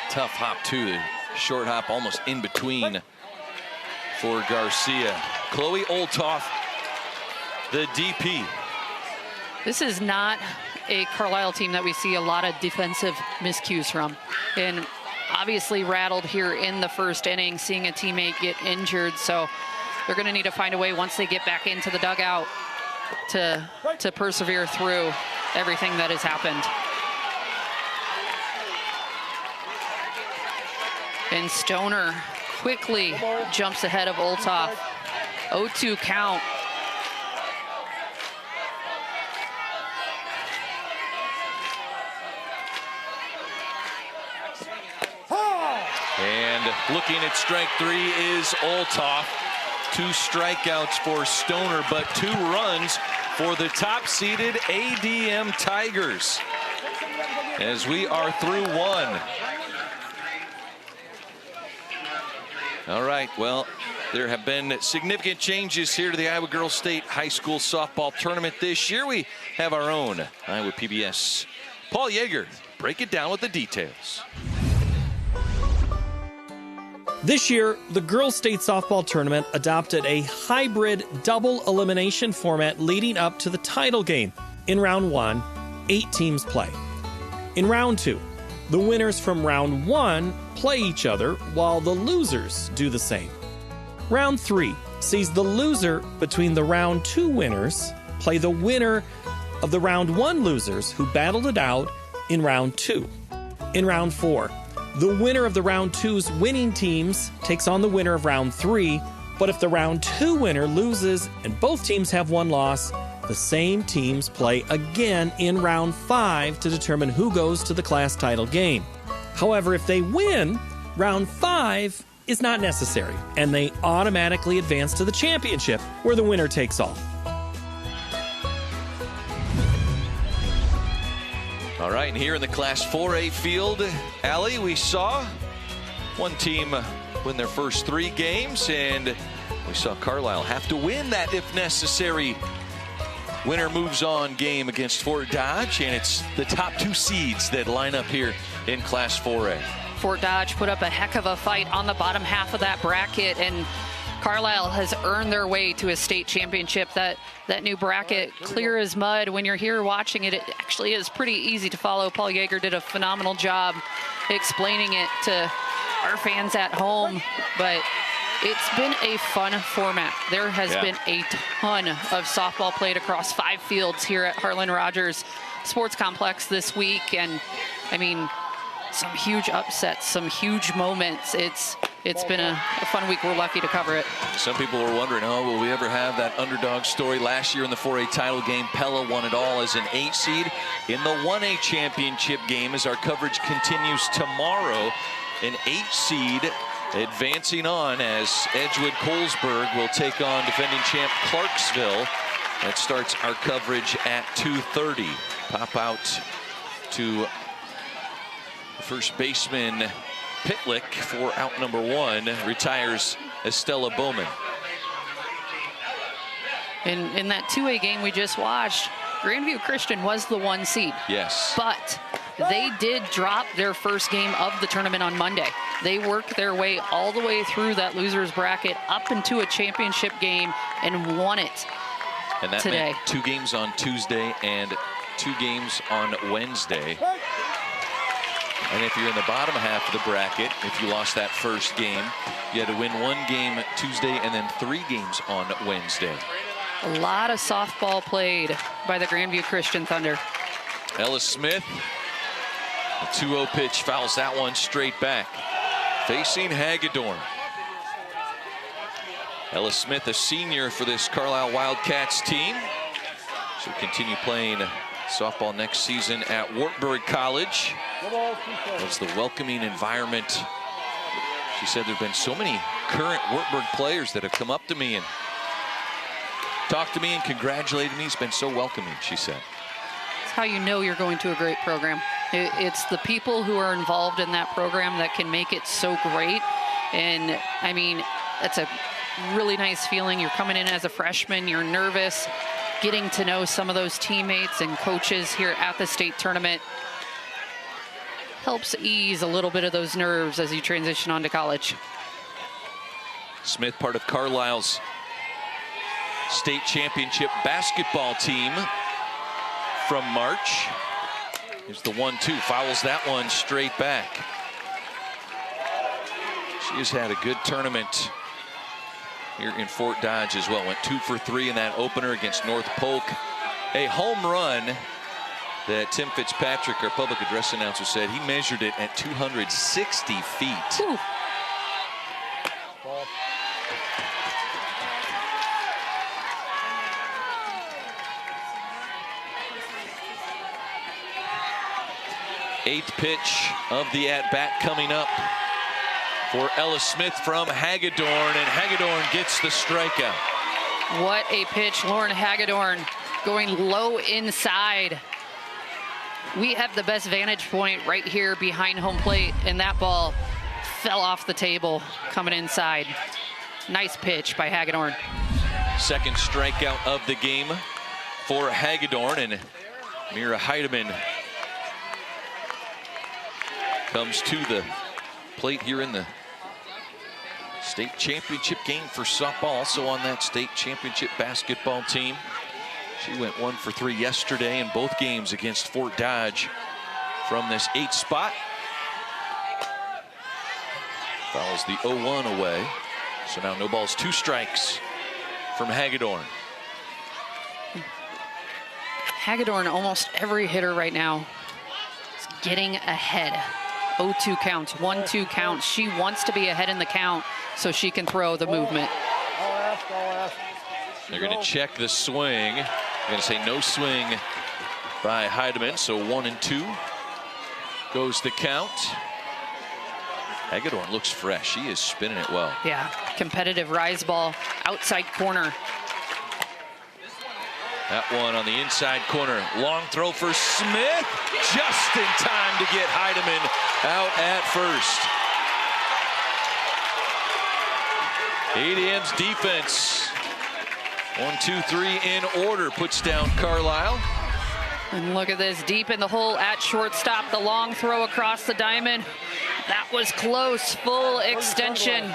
Tough hop too, the short hop almost in between for Garcia. Chloe Olthoff, the DP. This is not a Carlisle team that we see a lot of defensive miscues from. And obviously rattled here in the first inning, seeing a teammate get injured. So they're going to need to find a way once they get back into the dugout to persevere through everything that has happened. And Stoner quickly jumps ahead of Olthoff. 0-2 count. And looking at strike 3 is Olthoff. 2 strikeouts for Stoner, but 2 runs for the top-seeded ADM Tigers, as we are through 1. All right, well, there have been significant changes here to the Iowa Girls State High School Softball Tournament this year. We have our own Iowa PBS Paul Yeager break it down with the details. This year, the Girls State Softball Tournament adopted a hybrid double elimination format leading up to the title game. In round 1, 8 teams play. In round 2, the winners from round 1 play each other while the losers do the same. Round 3 sees the loser between the round 2 winners play the winner of the round 1 losers who battled it out in round 2. In round 4, the winner of the round 2's winning teams takes on the winner of round 3, but if the round 2 winner loses and both teams have 1 loss, the same teams play again in round 5 to determine who goes to the class title game. However, if they win, round 5 is not necessary, and they automatically advance to the championship, where the winner takes all. All right, and here in the Class 4A field, Allie, we saw one team win their first 3 games, and we saw Carlisle have to win that if necessary. Winner moves on game against Fort Dodge, and it's the top 2 seeds that line up here in Class 4A. Fort Dodge put up a heck of a fight on the bottom half of that bracket, and Carlisle has earned their way to a state championship. That new bracket, clear as mud. When you're here watching it, it actually is pretty easy to follow. Paul Yeager did a phenomenal job explaining it to our fans at home, but it's been a fun format. There has been a ton of softball played across 5 fields here at Harlan Rogers Sports Complex this week, and I mean, some huge upsets, some huge moments. It's been a fun week. We're lucky to cover it. Some people were wondering, oh, will we ever have that underdog story? Last year in the 4A title game, Pella won it all as an 8 seed. In the 1A championship game, as our coverage continues tomorrow, an 8 seed advancing on as Edgewood Colesburg will take on defending champ Clarksville. That starts our coverage at 2:30. Pop out to first baseman Pitlick for out number 1. Retires Estella Bowman. In that 2A game we just watched, Grandview Christian was the 1 seed. Yes. But they did drop their first game of the tournament on Monday. They worked their way all the way through that loser's bracket up into a championship game and won it and that today. Meant 2 games on Tuesday and 2 games on Wednesday. And if you're in the bottom half of the bracket, if you lost that first game, you had to win 1 game Tuesday and then 3 games on Wednesday. A lot of softball played by the Grandview Christian Thunder. Ellis Smith, a 2-0 pitch, fouls that one straight back. Facing Hagedorn. Ellis Smith, a senior for this Carlisle Wildcats team. She'll continue playing softball next season at Wartburg College. It's the welcoming environment. She said there have been so many current Wartburg players that have come up to me and talked to me and congratulated me. It's been so welcoming, she said. It's how you know you're going to a great program. It's the people who are involved in that program that can make it so great. And I mean, that's a really nice feeling. You're coming in as a freshman, you're nervous, getting to know some of those teammates and coaches here at the state tournament helps ease a little bit of those nerves as you transition on to college. Smith, part of Carlisle's state championship basketball team from March. Here's the 1-2, fouls that one straight back. She has had a good tournament here in Fort Dodge as well. Went 2 for 3 in that opener against North Polk. A home run that Tim Fitzpatrick, our public address announcer, said he measured it at 260 feet. Ooh. Eighth pitch of the at-bat coming up for Ellis Smith from Hagedorn, and Hagedorn gets the strikeout. What a pitch, Lauren Hagedorn going low inside. We have the best vantage point right here behind home plate, and that ball fell off the table coming inside. Nice pitch by Hagedorn. Second strikeout of the game for Hagedorn, and Mira Heidemann comes to the plate here in the state championship game for softball, also on that state championship basketball team. She went 1 for 3 yesterday in both games against Fort Dodge from this 8th spot. Fouls the 0-1 away. So now no balls, 2 strikes from Hagedorn. Hagedorn, almost every hitter right now is getting ahead. 0-2 counts, 1-2 counts. She wants to be ahead in the count so she can throw the movement. They're going to check the swing. They're going to say no swing by Heidemann. So 1-2 goes the count. Hagedorn looks fresh. She is spinning it well. Yeah, competitive rise ball, outside corner. That one on the inside corner. Long throw for Smith. Just in time to get Heidemann out at first. ADM's defense. 1, 2, 3 in order. Puts down Carlisle. And look at this, deep in the hole at shortstop. The long throw across the diamond. That was close. Full extension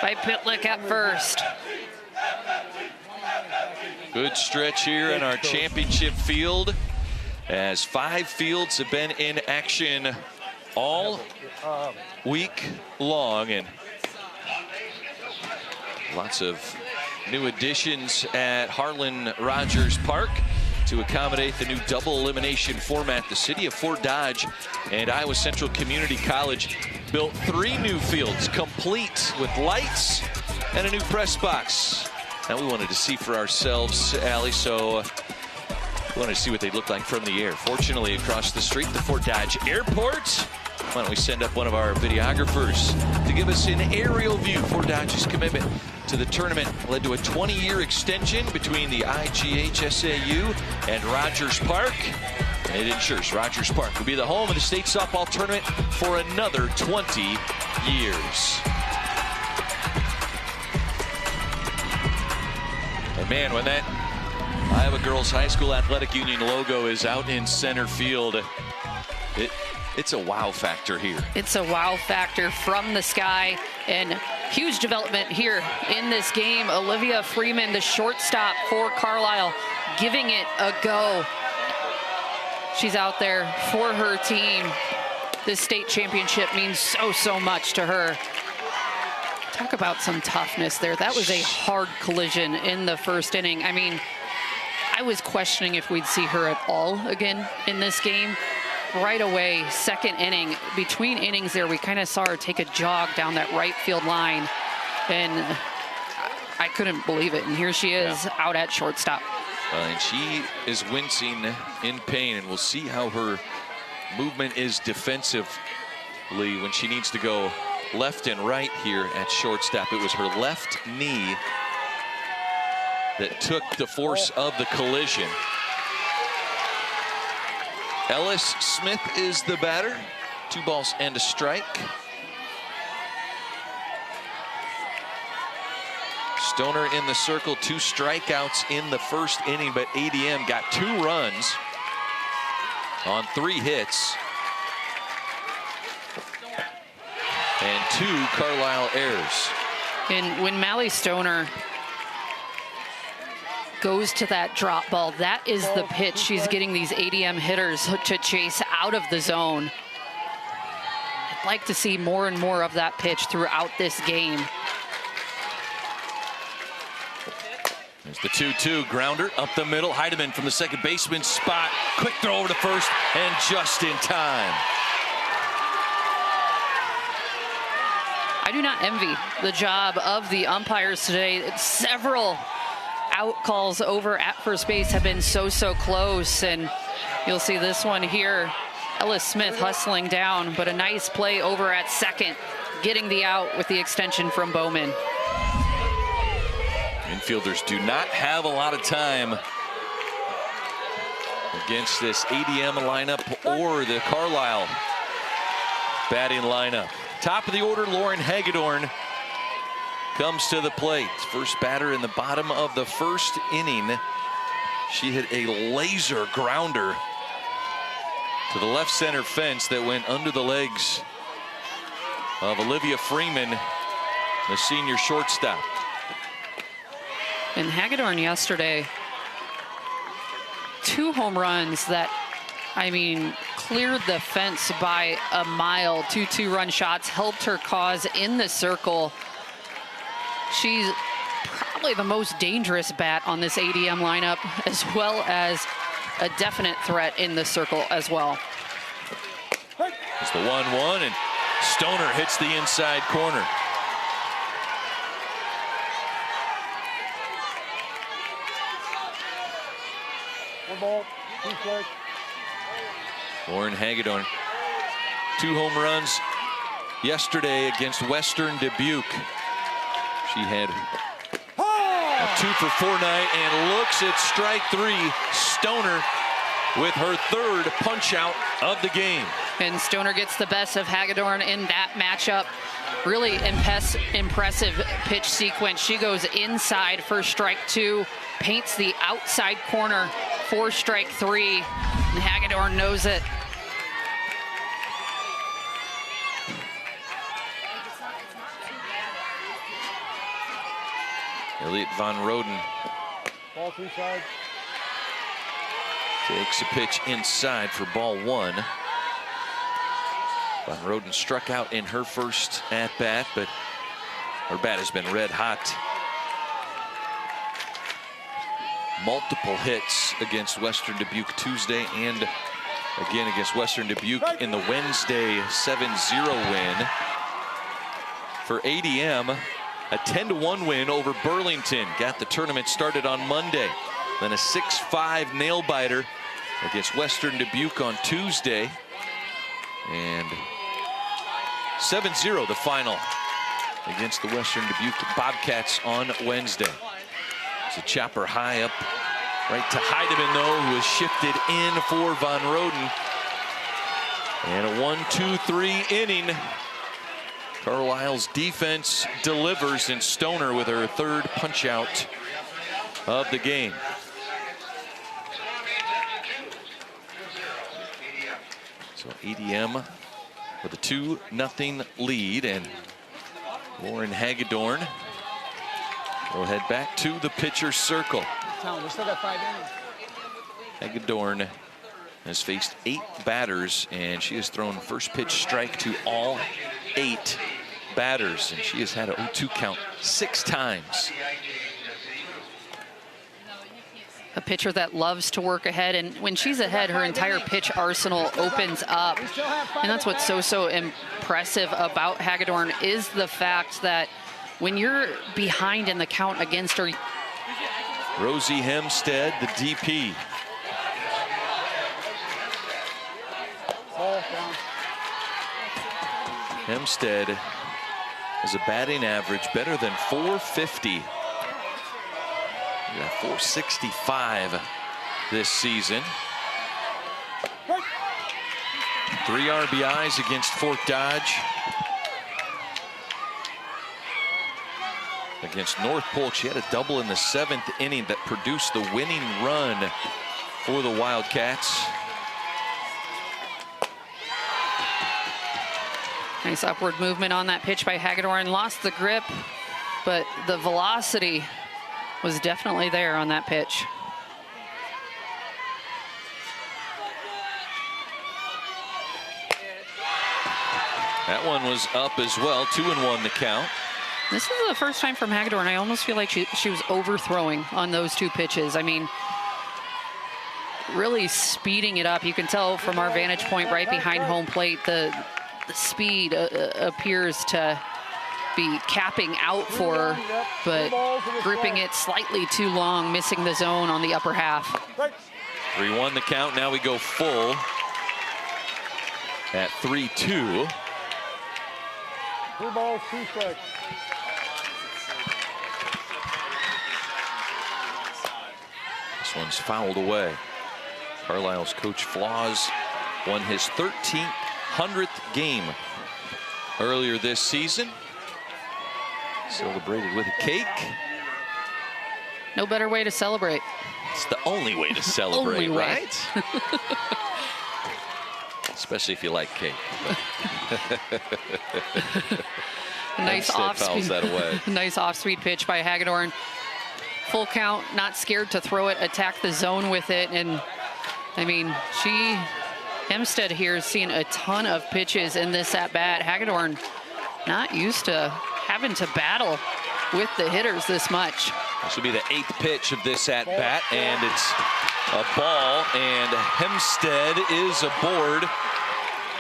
by Pitlick at first. Good stretch here in our championship field, as 5 fields have been in action all week long, and lots of new additions at Harlan Rogers Park to accommodate the new double elimination format. The city of Fort Dodge and Iowa Central Community College built 3 new fields, complete with lights and a new press box. Now we wanted to see for ourselves, Allie, so we wanted to see what they look like from the air. Fortunately, across the street, the Fort Dodge Airport. Why don't we send up one of our videographers to give us an aerial view. Fort Dodge's commitment to the tournament led to a 20-year extension between the IGHSAU and Rogers Park. And it ensures Rogers Park will be the home of the state softball tournament for another 20 years. And man, when that Iowa Girls High School Athletic Union logo is out in center field, it's a wow factor here. It's a wow factor from the sky, and huge development here in this game. Olivia Freeman, the shortstop for Carlisle, giving it a go. She's out there for her team. This state championship means so much to her. Talk about some toughness there. That was a hard collision in the first inning. I mean, I was questioning if we'd see her at all again in this game. Right away, second inning, between innings there, we kind of saw her take a jog down that right field line, and I couldn't believe it. And here she is out at shortstop. And she is wincing in pain, and we'll see how her movement is defensively when she needs to go left and right here at shortstop. It was her left knee that took the force of the collision. Ellis Smith is the batter. 2 balls and a strike. Stoner in the circle, 2 strikeouts in the first inning, but ADM got 2 runs on 3 hits and 2 Carlisle errors. And when Mallie Stoner goes to that drop ball, that is the pitch she's getting these ADM hitters to chase out of the zone. I'd like to see more and more of that pitch throughout this game. There's the 2-2 grounder up the middle. Heidemann from the second baseman spot. Quick throw over to first, and just in time. I do not envy the job of the umpires today. Several out calls over at first base have been so close, and you'll see this one here. Ellis Smith hustling down, but a nice play over at second, getting the out with the extension from Bowman. Infielders do not have a lot of time against this ADM lineup or the Carlisle batting lineup. Top of the order, Lauren Hagedorn comes to the plate. First batter in the bottom of the first inning. She hit a laser grounder to the left center fence that went under the legs of Olivia Freeman, the senior shortstop. And Hagedorn yesterday, 2 home runs that, I mean, cleared the fence by a mile. 2 2-run shots helped her cause in the circle. She's probably the most dangerous bat on this ADM lineup, as well as a definite threat in the circle as well. It's the 1-1, and Stoner hits the inside corner. Lauren Hagedorn, 2 home runs yesterday against Western Dubuque. She had a 2 for 4 night and looks at strike 3. Stoner with her 3rd punch out of the game. And Stoner gets the best of Hagedorn in that matchup. Really impressive pitch sequence. She goes inside for strike 2, paints the outside corner for strike 3, and Hagedorn knows it. Elliot Van Roden Ball 3 side. takes a pitch inside for ball 1. Van Roden struck out in her first at-bat, but her bat has been red hot. Multiple hits against Western Dubuque Tuesday and again against Western Dubuque in the Wednesday 7-0 win. For ADM, a 10-1 win over Burlington. Got the tournament started on Monday. Then a 6-5 nail-biter against Western Dubuque on Tuesday. And 7-0 the final against the Western Dubuque Bobcats on Wednesday. It's a chopper high up right to Heidemann, though, who was shifted in for Van Roden. And a 1-2-3 inning. Carlisle's defense delivers, and Stoner with her third punch-out of the game. So ADM with a 2-0 lead, and Lauren Hagedorn will head back to the pitcher's circle. We still got 5 innings. Hagedorn has faced 8 batters, and she has thrown first pitch strike to all 8 batters, and she has had an 0-2 count 6 times. A pitcher that loves to work ahead, and when she's ahead, her entire pitch arsenal opens up. And that's what's so impressive about Hagedorn, is the fact that when you're behind in the count against her. Rosie Hempstead, the DP. Hempstead has a batting average better than .450. Yeah, .465 this season. 3 RBIs against Fort Dodge. Against North Polk, she had a double in the 7th inning that produced the winning run for the Wildcats. Nice upward movement on that pitch by Hagedorn. Lost the grip, but the velocity was definitely there on that pitch. That one was up as well, 2-1 the count. This is the first time from Hagedorn. I almost feel like she was overthrowing on those 2 pitches. I mean, really speeding it up. You can tell from our vantage point right behind home plate, the speed appears to be capping out for her, but gripping it slightly too long, missing the zone on the upper half. 3-1 the count. Now we go full at 3-2. 2 balls, 2 strikes. This one's fouled away. Carlisle's Coach Flaws won his 1,300th game earlier this season. Celebrated with a cake. No better way to celebrate. It's the only way to celebrate, Only way. right? Especially if you like cake. Nice fouls that away. Nice off-speed pitch by Hagedorn. Full count, not scared to throw it, attack the zone with it. And I mean, Hempstead here has seen a ton of pitches in this at-bat. Hagedorn not used to having to battle with the hitters this much. This will be the 8th pitch of this at-bat, and it's a ball, and Hempstead is aboard.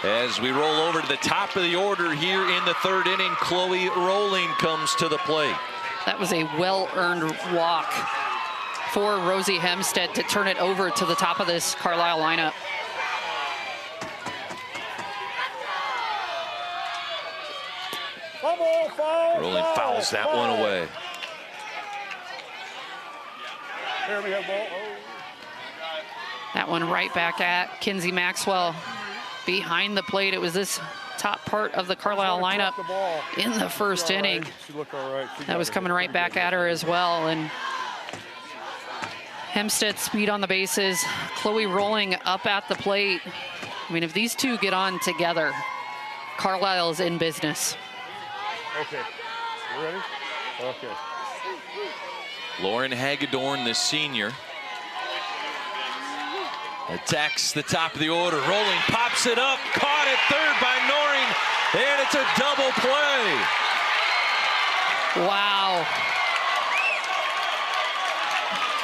As we roll over to the top of the order here in the 3rd inning, Chloe Rowling comes to the plate. That was a well-earned walk for Rosie Hempstead to turn it over to the top of this Carlisle lineup. Rowling fouls that one away. There we have ball. That one right back at Kinsey Maxwell behind the plate. It was this top part of the Carlisle lineup in the 1st inning. That was coming right back at her as well. And Hempstead speed on the bases. Chloe Rowling up at the plate. I mean, if these 2 get on together, Carlisle is in business. Okay. You ready? Okay. Lauren Hagedorn, the senior, attacks the top of the order. Rolling, pops it up, caught at third by Noring, and it's a double play. Wow.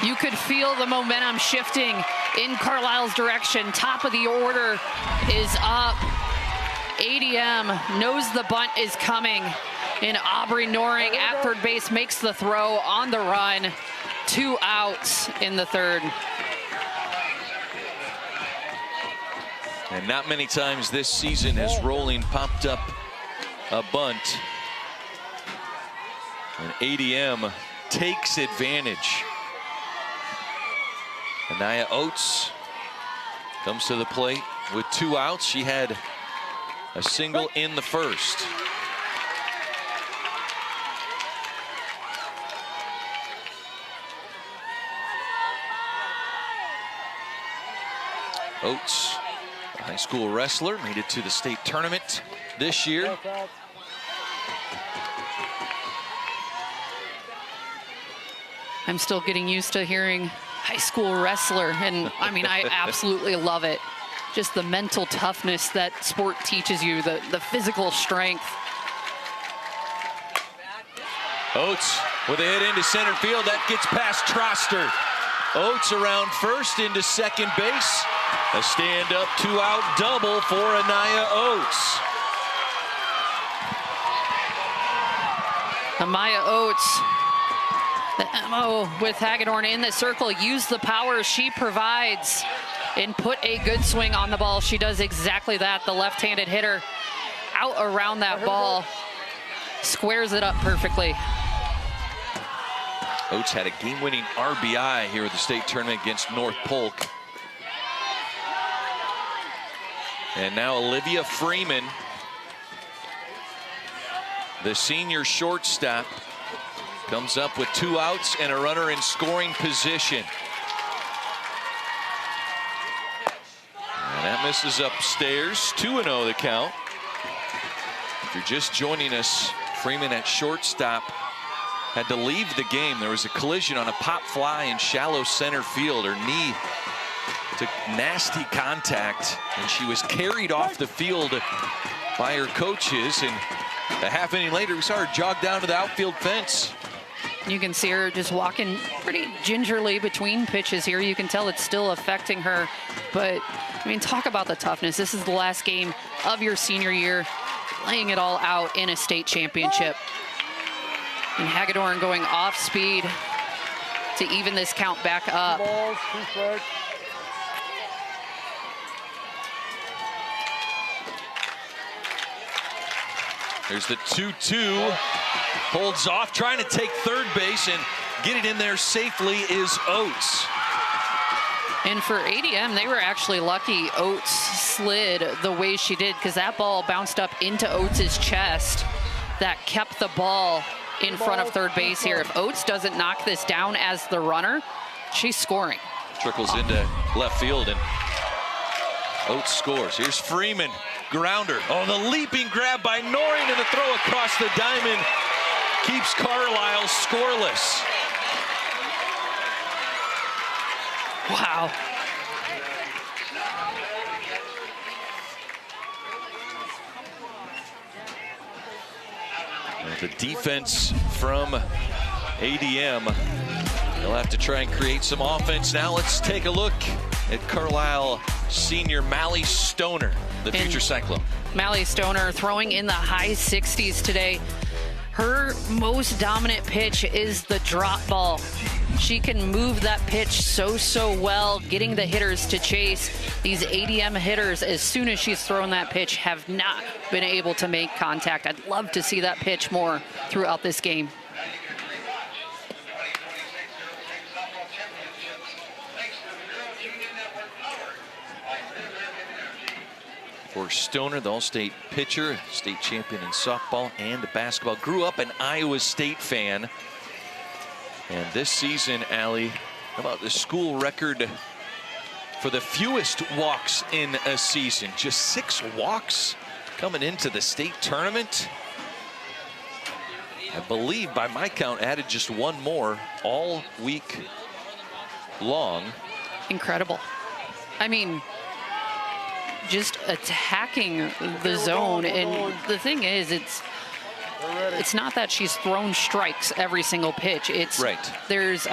You could feel the momentum shifting in Carlisle's direction. Top of the order is up. ADM knows the bunt is coming. And Aubrey Noring at third base makes the throw on the run. 2 outs in the third. And not many times this season has Rolling popped up a bunt. And ADM takes advantage. Anaya Oates comes to the plate with 2 outs. She had a single in the first. Oates, a high school wrestler, made it to the state tournament this year. I'm still getting used to hearing high school wrestler, and I mean, I absolutely love it. Just the mental toughness that sport teaches you, the physical strength. Oates with a hit into center field, that gets past Troster. Oates around first into second base. A stand-up 2-out double for Anaya Oates. Amaya Oates, the MO with Hagedorn in the circle, use the power she provides and put a good swing on the ball. She does exactly that. The left-handed hitter out around that ball, squares it up perfectly. Oates had a game-winning RBI here at the state tournament against North Polk. And now Olivia Freeman, the senior shortstop, comes up with 2 outs and a runner in scoring position. And that misses upstairs. 2-0 the count. If you're just joining us, Freeman at shortstop had to leave the game. There was a collision on a pop fly in shallow center field. Her knee took nasty contact, and she was carried off the field by her coaches. And a half inning later, we saw her jog down to the outfield fence. You can see her just walking pretty gingerly between pitches here. You can tell it's still affecting her. But, I mean, talk about the toughness. This is the last game of your senior year, laying it all out in a state championship. And Hagedorn going off speed to even this count back up. Balls, 2 strikes. There's the 2-2. Holds off, trying to take third base and get it in there safely is Oates. And for ADM, they were actually lucky Oates slid the way she did, because that ball bounced up into Oates' chest. That kept the ball in front of third base here. If Oates doesn't knock this down as the runner, she's scoring. Trickles into left field, and Oates scores. Here's Freeman, grounder. Oh, the leaping grab by Noring, and the throw across the diamond keeps Carlisle scoreless. Wow. And the defense from ADM. They'll have to try and create some offense. Now let's take a look at Carlisle senior Mally Stoner, the future Cyclone. Mally Stoner throwing in the high 60s today. Her most dominant pitch is the drop ball. She can move that pitch so well, getting the hitters to chase. These ADM hitters, as soon as she's thrown that pitch, have not been able to make contact. I'd love to see that pitch more throughout this game. For Stoner, the All-State pitcher, state champion in softball and basketball, grew up an Iowa State fan. And this season, Allie, how about the school record for the fewest walks in a season? Just 6 walks coming into the state tournament. I believe by my count added just one more all week long. Incredible. I mean, just attacking the zone. And the thing is, it's not that she's thrown strikes every single pitch. It's right. There's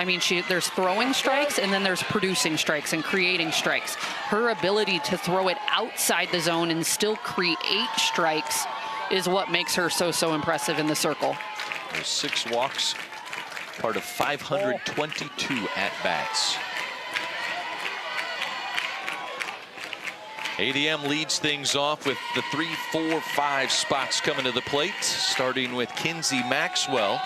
throwing strikes, and then there's producing strikes and creating strikes. Her ability to throw it outside the zone and still create strikes is what makes her so impressive in the circle. There's 6 walks, part of 522 at-bats. ADM leads things off with the 3, 4, 5 spots coming to the plate, starting with Kinsey Maxwell.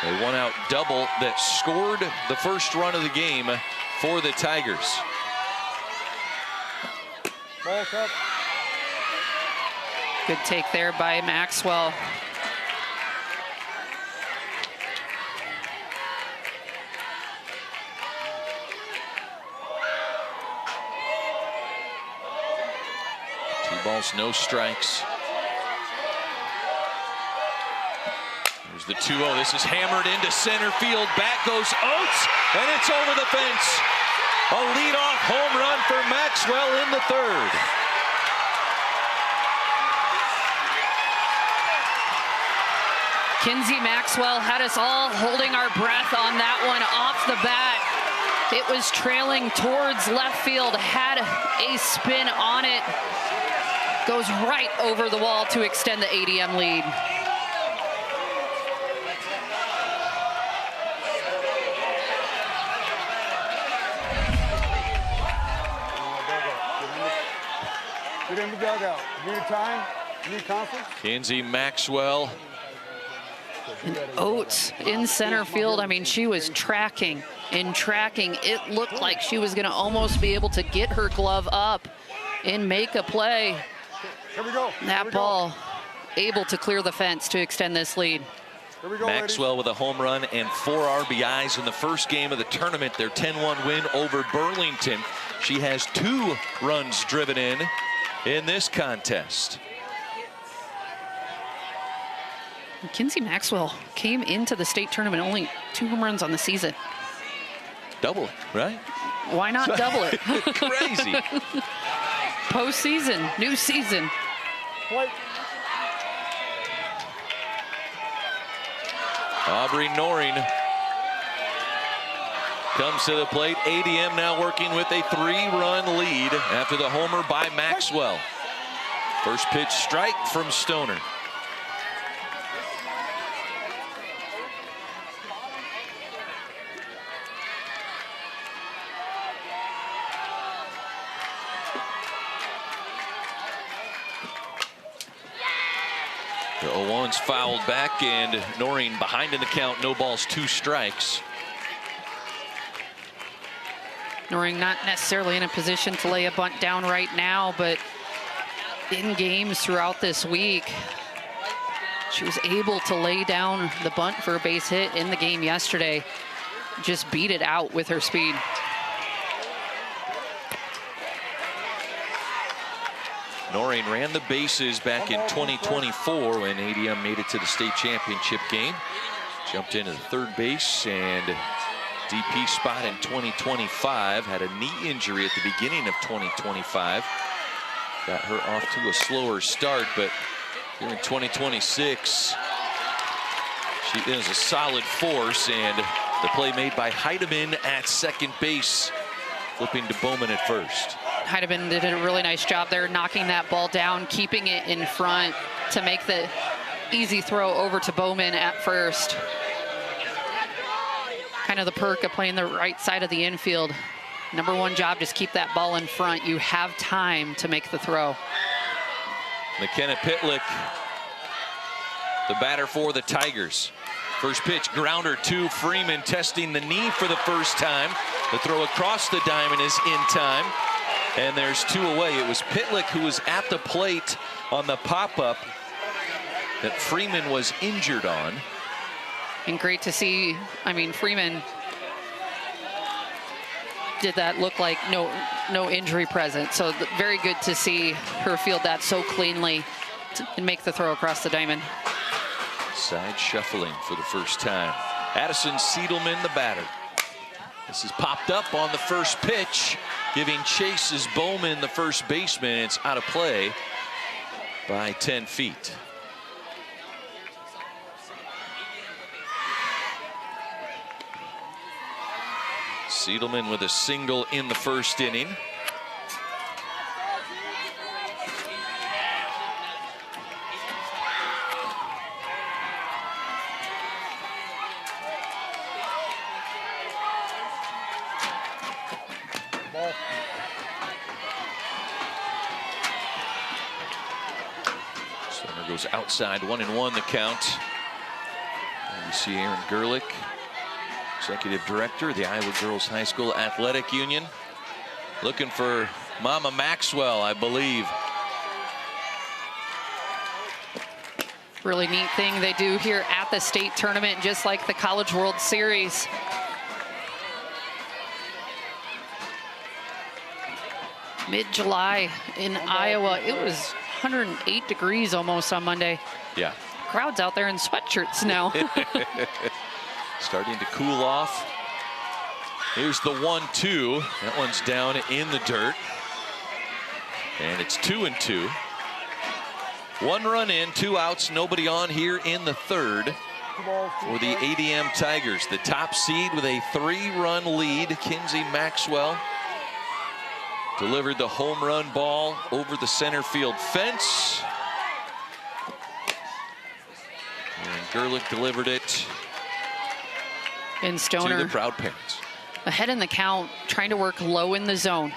A one-out double that scored the first run of the game for the Tigers. Ball's up. Good take there by Maxwell. Balls, no strikes. There's the 2-0. This is hammered into center field. Back goes Oates, and it's over the fence. A leadoff home run for Maxwell in the 3rd. Kinsey Maxwell had us all holding our breath on that one off the bat. It was trailing towards left field, had a spin on it. Goes right over the wall to extend the ADM lead. Get in the dugout. Need time? Need conference? Kinsey Maxwell. And Oates in center field. I mean, she was tracking and tracking. It looked like she was going to almost be able to get her glove up and make a play. Here we go. That ball able to clear the fence to extend this lead. Here we go, Maxwell with a home run and 4 RBIs in the first game of the tournament. Their 10-1 win over Burlington. She has 2 runs driven in this contest. Kinsey Maxwell came into the state tournament only 2 home runs on the season. Double it, right? Why not double it? Crazy. Postseason, new season. Aubrey Noring comes to the plate. ADM now working with a 3-run lead after the homer by Maxwell. First pitch strike from Stoner. The 0-1's fouled back, and Noreen behind in the count. No balls, 2 strikes. Noreen not necessarily in a position to lay a bunt down right now, but in games throughout this week, she was able to lay down the bunt for a base hit in the game yesterday. Just beat it out with her speed. Noreen ran the bases back in 2024 when ADM made it to the state championship game. Jumped into the 3rd base and DP spot in 2025. Had a knee injury at the beginning of 2025. Got her off to a slower start, but here in 2026, she is a solid force, and the play made by Heidemann at second base, flipping to Bowman at first. Heidemann did a really nice job there, knocking that ball down, keeping it in front to make the easy throw over to Bowman at first. Kind of the perk of playing the right side of the infield. Number 1 job, just keep that ball in front. You have time to make the throw. McKenna Pitlick, the batter for the Tigers. First pitch, grounder to Freeman, testing the knee for the first time. The throw across the diamond is in time. And there's 2 away. It was Pitlick who was at the plate on the pop-up that Freeman was injured on. And great to see, I mean, Freeman did that look like no injury present. So very good to see her field that so cleanly and make the throw across the diamond. Side shuffling for the first time. Addison Siedelman, the batter. This is popped up on the first pitch, giving chase as Bowman, the first baseman. It's out of play by 10 feet. Siedelman with a single in the first inning. Stoner goes outside, 1-1 the count. And you see Aaron Gerlich, Executive Director of the Iowa Girls High School Athletic Union, looking for Mama Maxwell, I believe. Really neat thing they do here at the state tournament, just like the College World Series. Mid-July in Iowa, it was 108 degrees almost on Monday. Yeah. Crowds out there in sweatshirts now. Starting to cool off. Here's the 1-2. That one's down in the dirt. And it's 2-2. 1 run in, 2 outs, nobody on here in the third for the ADM Tigers. The top seed with a 3-run lead. Kinsey Maxwell delivered the home run ball over the center field fence. And Gerlich delivered it in Stoner. To the proud parents. Ahead in the count, trying to work low in the zone.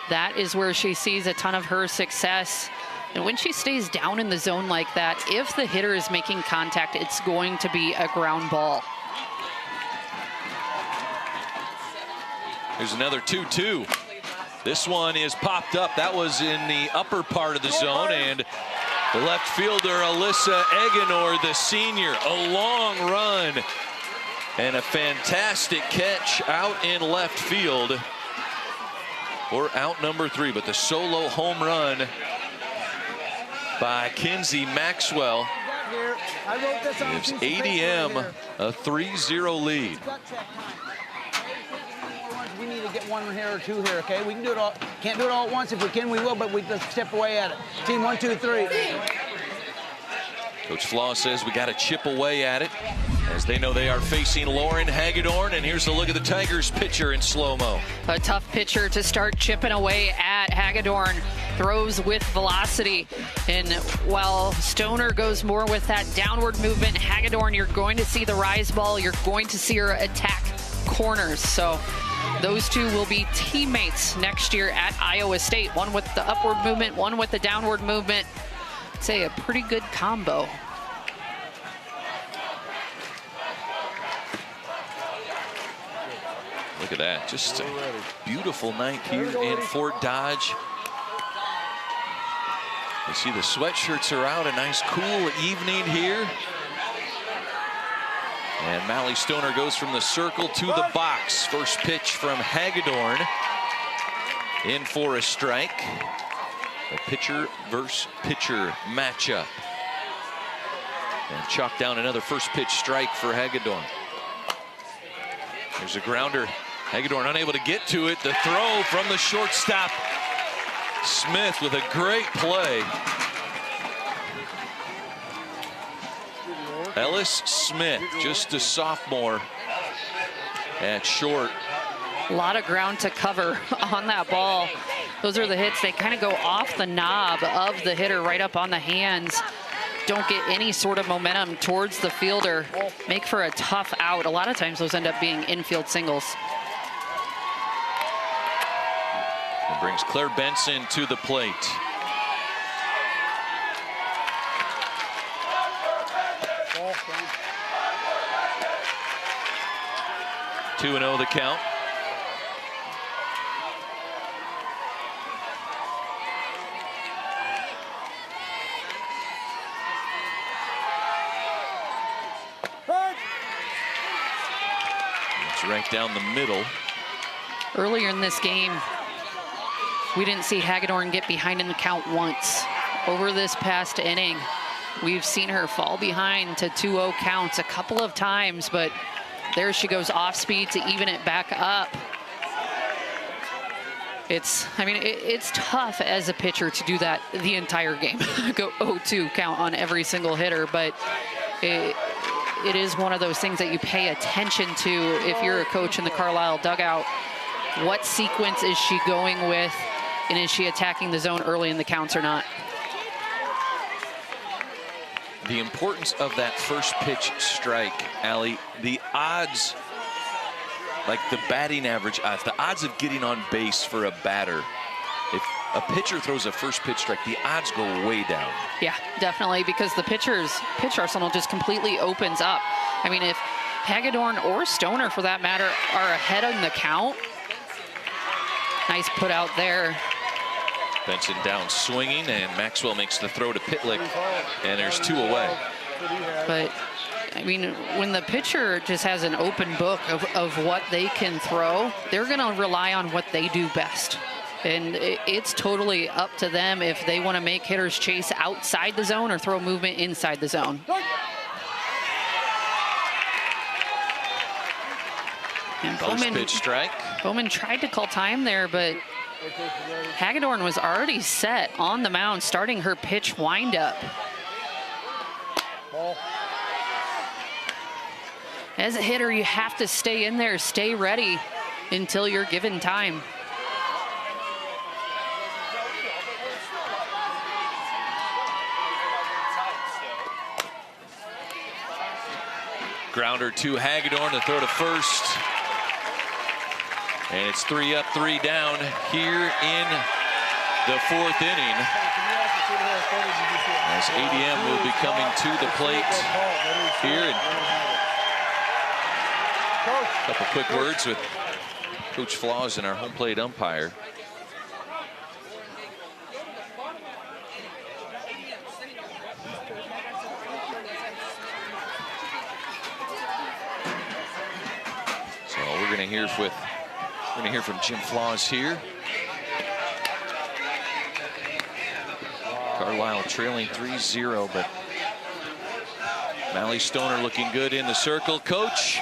That is where she sees a ton of her success. And when she stays down in the zone like that, if the hitter is making contact, it's going to be a ground ball. There's another 2-2. This one is popped up. That was in the upper part of the zone, and the left fielder, Alyssa Eganor, the senior, a long run and a fantastic catch out in left field for out number 3. But the solo home run by Kinsey Maxwell gives ADM a 3-0 lead. We need to get 1 here or 2 here, okay? We can do it all. Can't do it all at once. If we can, we will, but we just step away at it. Team 1, 2, 3. Coach Flaw says we got to chip away at it, as they know they are facing Lauren Hagedorn. And here's a look at the Tigers pitcher in slow-mo. A tough pitcher to start chipping away at. Hagedorn throws with velocity. And while Stoner goes more with that downward movement, Hagedorn, you're going to see the rise ball. You're going to see her attack corners. So those two will be teammates next year at Iowa State. One with the upward movement, one with the downward movement. I'd say a pretty good combo. Look at that. Just a beautiful night here in Fort Dodge. You see the sweatshirts are out. A nice cool evening here. And Mally Stoner goes from the circle to the box. First pitch from Hagedorn. In for a strike. A pitcher versus pitcher matchup. And chalk down another first pitch strike for Hagedorn. There's a grounder. Hagedorn unable to get to it. The throw from the shortstop. Smith with a great play. Ellis Smith, just a sophomore at short. A lot of ground to cover on that ball. Those are the hits. They kind of go off the knob of the hitter, right up on the hands. Don't get any sort of momentum towards the fielder. Make for a tough out. A lot of times those end up being infield singles. It brings Claire Benson to the plate. Two and 0 the count. It's right down the middle. Earlier in this game, we didn't see Hagedorn get behind in the count once. Over this past inning, We've seen her fall behind to 2-0 counts a couple of times, but there she goes off speed to even it back up. It's tough as a pitcher to do that the entire game. Go 0-2 count on every single hitter, but it is one of those things that you pay attention to if you're a coach in the Carlisle dugout. What sequence is she going with, and is she attacking the zone early in the counts or not? The importance of that first pitch strike, Allie, the odds, like the batting average odds, the odds of getting on base for a batter, if a pitcher throws a first pitch strike, the odds go way down. Yeah, definitely, because the pitcher's pitch arsenal just completely opens up. I mean, if Hagedorn or Stoner, for that matter, are ahead on the count, nice put out there. Benson down swinging, and Maxwell makes the throw to Pitlick, and there's 2 away. But I mean, when the pitcher just has an open book of what they can throw, they're going to rely on what they do best. And it's totally up to them if they want to make hitters chase outside the zone or throw movement inside the zone. And First pitch strike. Bowman tried to call time there, but Hagedorn was already set on the mound, starting her pitch windup. As a hitter, you have to stay in there, stay ready until you're given time. Grounder to Hagedorn, to throw to first. And it's 3 up, 3 down here in the 4th inning. As ADM will be coming to the plate here. And a couple quick words with Coach Flaws and our home plate umpire. So we're going to hear from Jim Flaws here. Carlisle trailing 3-0, but Mally Stoner looking good in the circle. Coach,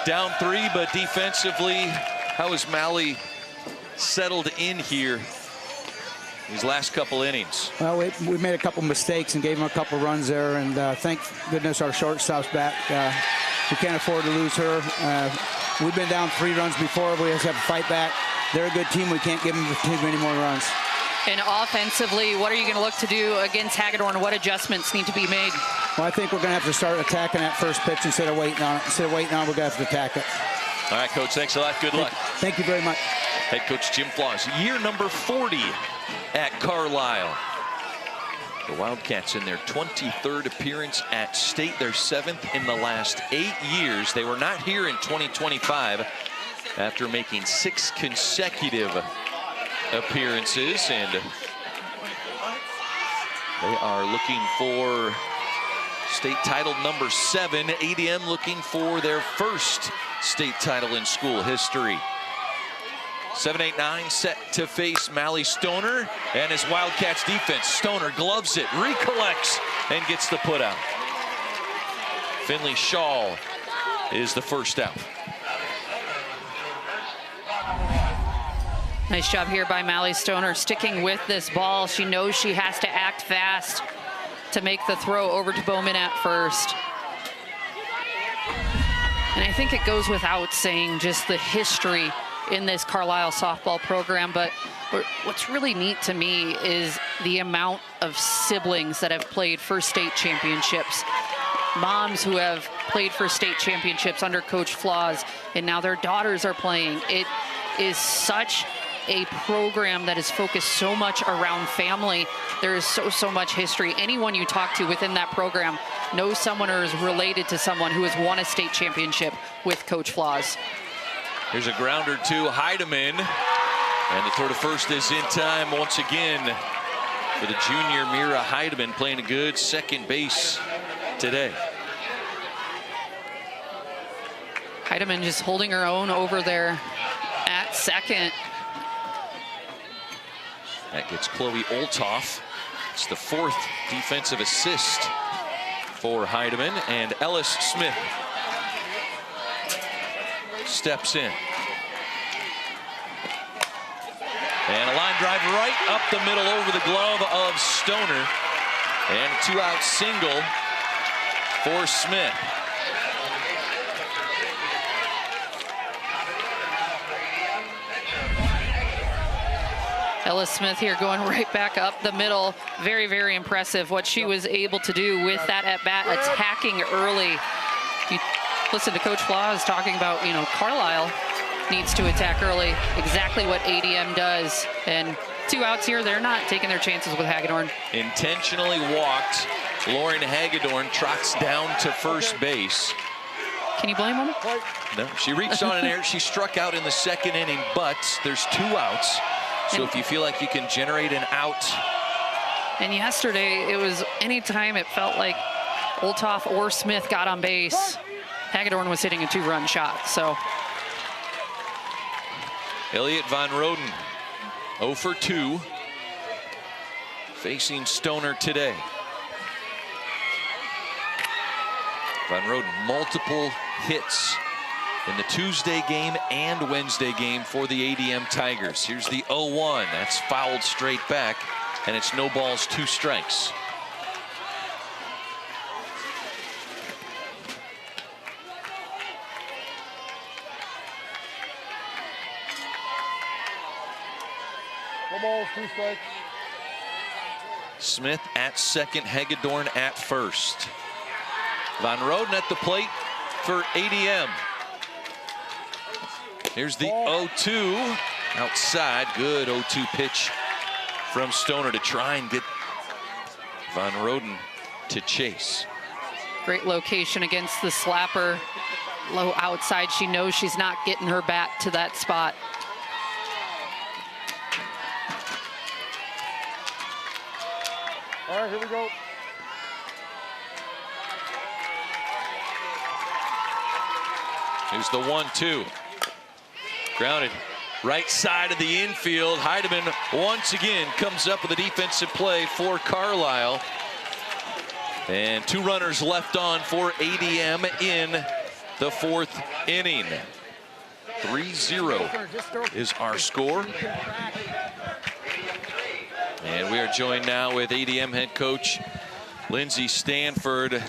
down 3, but defensively, how has Mally settled in here these last couple innings? Well, we made a couple mistakes and gave them a couple runs there, and thank goodness our shortstop's back. We can't afford to lose her. We've been down 3 runs before. We have to fight back. They're a good team. We can't give them too many more runs. And offensively, what are you going to look to do against Hagedorn? What adjustments need to be made? Well, I think we're going to have to start attacking that first pitch instead of waiting on it. Instead of waiting on it, we're going to have to attack it. All right, Coach, thanks a lot. Good luck. Thank you very much. Head coach Jim Flaws, year number 40 at Carlisle. The Wildcats in their 23rd appearance at state, their 7th in the last 8 years. They were not here in 2025 after making 6 consecutive appearances, and they are looking for state title number 7. ADM looking for their first state title in school history. 7-8-9 set to face Mally Stoner and his Wildcats defense. Stoner gloves it, recollects, and gets the put out. Finley Shaw is the first out. Nice job here by Mally Stoner, sticking with this ball. She knows she has to act fast to make the throw over to Bowman at first. And I think it goes without saying just the history in this Carlisle softball program, but what's really neat to me is the amount of siblings that have played for state championships. Moms who have played for state championships under Coach Flaws, and now their daughters are playing. It is such a program that is focused so much around family. There is so much history. Anyone you talk to within that program knows someone or is related to someone who has won a state championship with Coach Flaws. Here's a grounder to Heidemann, and the throw to first is in time once again for the junior Mira Heidemann, playing a good second base today. Heidemann just holding her own over there at second. That gets Chloe Olthoff It's the 4th defensive assist for Heidemann, and Ellis Smith steps in. And a line drive right up the middle over the glove of Stoner. And a 2-out single for Smith. Ellis Smith here going right back up the middle. Very, very impressive what she was able to do with that at bat, attacking early. You listen to Coach Flaws talking about, you know, Carlisle needs to attack early. Exactly what ADM does. And 2 outs here, they're not taking their chances with Hagedorn. Intentionally walked. Lauren Hagedorn trots down to first base. Can you blame them? No, she reached on an air. She struck out in the 2nd inning, but there's 2 outs. So if you feel like you can generate an out. And yesterday, it was anytime it felt like Olthoff or Smith got on base, Hagedorn was hitting a 2-run shot. So Elliot Van Roden, 0 for 2, facing Stoner today. Van Roden, multiple hits in the Tuesday game and Wednesday game for the ADM Tigers. Here's the 0-1. That's fouled straight back, and it's no balls, 2 strikes. No balls, 2 strikes. Smith at second, Hagedorn at first. Van Roden at the plate for ADM. Here's the 0-2 outside. Good 0-2 pitch from Stoner to try and get Van Roden to chase. Great location against the slapper. Low outside. She knows she's not getting her bat to that spot. All right, here we go. Here's the 1-2. Grounded right side of the infield. Heidemann once again comes up with a defensive play for Carlisle. And 2 runners left on for ADM in the 4th inning. 3-0 is our score. And we are joined now with ADM head coach Lindsay Stanford.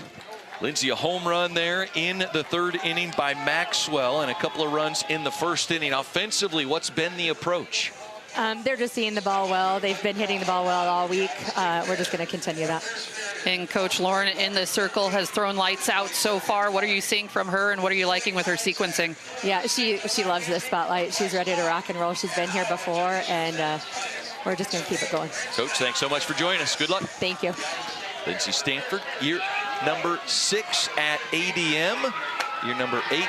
Lindsay, a home run there in the 3rd inning by Maxwell and a couple of runs in the 1st inning. Offensively, what's been the approach? They're just seeing the ball well. They've been hitting the ball well all week. We're just going to continue that. And Coach Lauren in the circle has thrown lights out so far. What are you seeing from her, and what are you liking with her sequencing? Yeah, she loves this spotlight. She's ready to rock and roll. She's been here before, and we're just going to keep it going. Coach, thanks so much for joining us. Good luck. Thank you. Lindsay Stanford, year number 6 at ADM, year number 8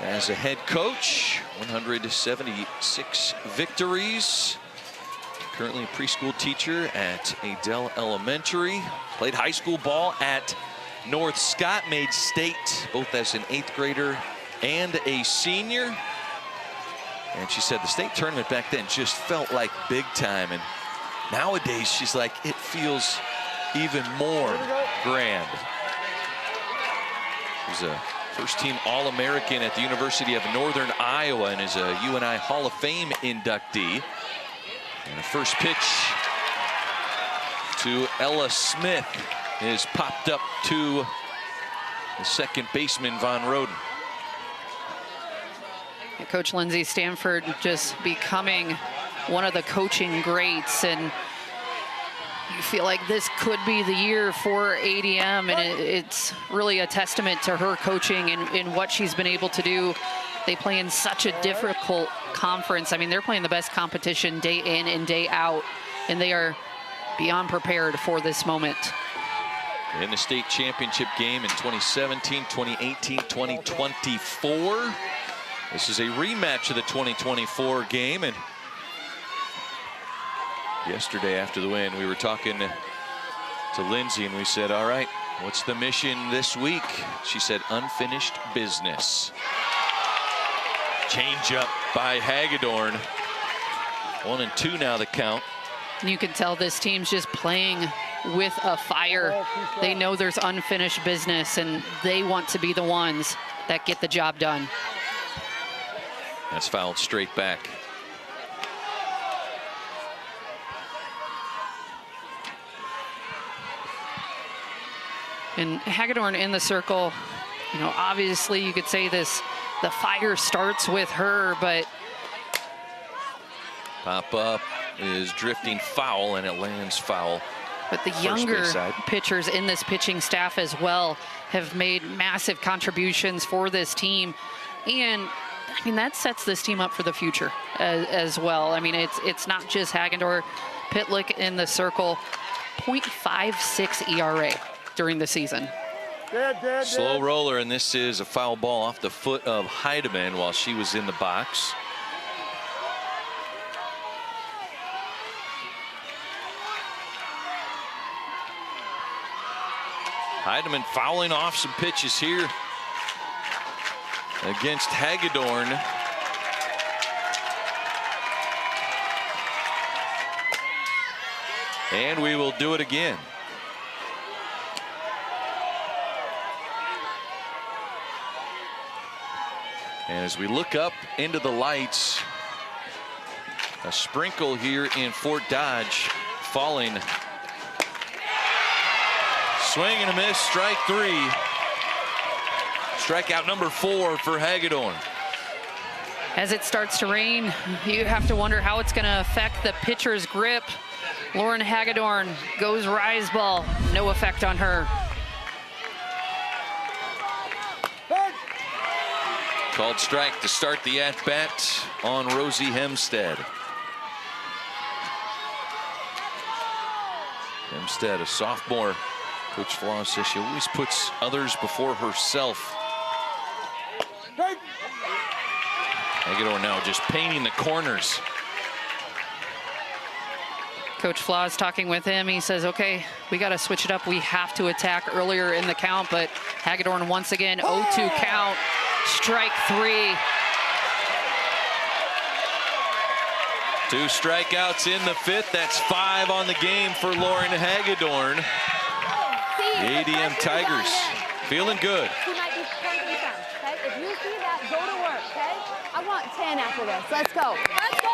as a head coach, 176 victories. Currently a preschool teacher at Adele Elementary. Played high school ball at North Scott, made state both as an 8th grader and a senior. And she said the state tournament back then just felt like big time. And nowadays, she's like, it feels even more grand. She's a first-team All-American at the University of Northern Iowa and is a UNI Hall of Fame inductee. And the first pitch to Ella Smith is popped up to the second baseman, Van Roden. Coach Lindsay Stanford just becoming one of the coaching greats, and you feel like this could be the year for ADM, and it's really a testament to her coaching and what she's been able to do. They play in such a difficult conference. I mean, they're playing the best competition day in and day out, and they are beyond prepared for this moment. In the state championship game in 2017, 2018, 2024. This is a rematch of the 2024 game, and yesterday after the win, we were talking to Lindsay, and we said, all right, what's the mission this week? She said, unfinished business. Change up by Hagedorn. 1-2 now the count. You can tell this team's just playing with a fire. They know there's unfinished business, and they want to be the ones that get the job done. That's fouled straight back. And Hagedorn in the circle, you know, obviously you could say this, the fire starts with her, but Pop-up is drifting foul, and it lands foul. But the younger pitchers in this pitching staff as well have made massive contributions for this team. And I mean, that sets this team up for the future as well. I mean, it's not just Hagedorn. Pitlick in the circle, 0.56 ERA during the season. Slow roller, and this is a foul ball off the foot of Heidemann while she was in the box. Heidemann fouling off some pitches here against Hagedorn. And we will do it again. And as we look up into the lights, a sprinkle here in Fort Dodge, falling. Swing and a miss, strike 3. Strikeout number 4 for Hagedorn. As it starts to rain, you have to wonder how it's going to affect the pitcher's grip. Lauren Hagedorn goes rise ball, no effect on her. Called strike to start the at-bat on Rosie Hempstead. Hempstead, a sophomore. Coach Flaw says she always puts others before herself. Hagedorn now just painting the corners. Coach Flaw is talking with him. He says, okay, we got to switch it up. We have to attack earlier in the count, but Hagedorn once again, 0-2 count, strike 3. 2 strikeouts in the 5th. That's 5 on the game for Lauren Hagedorn. The ADM Tigers feeling good. He might be pumping some, okay? If you see that, go to work, okay? I want 10 after this. Let's go. Let's go!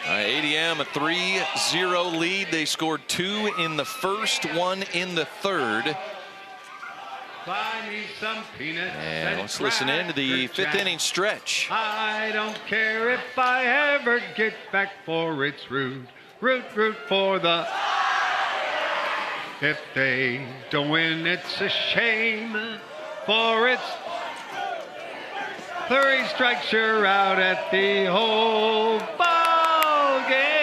ADM a 3-0 lead. They scored 2 in the first, 1 in the third. Buy me some peanuts and let's listen in to the 5th inning stretch. I don't care if I ever get back for it's root for the. If they don't win, it's a shame, for it's 3 strikes, you're out at the whole ball game.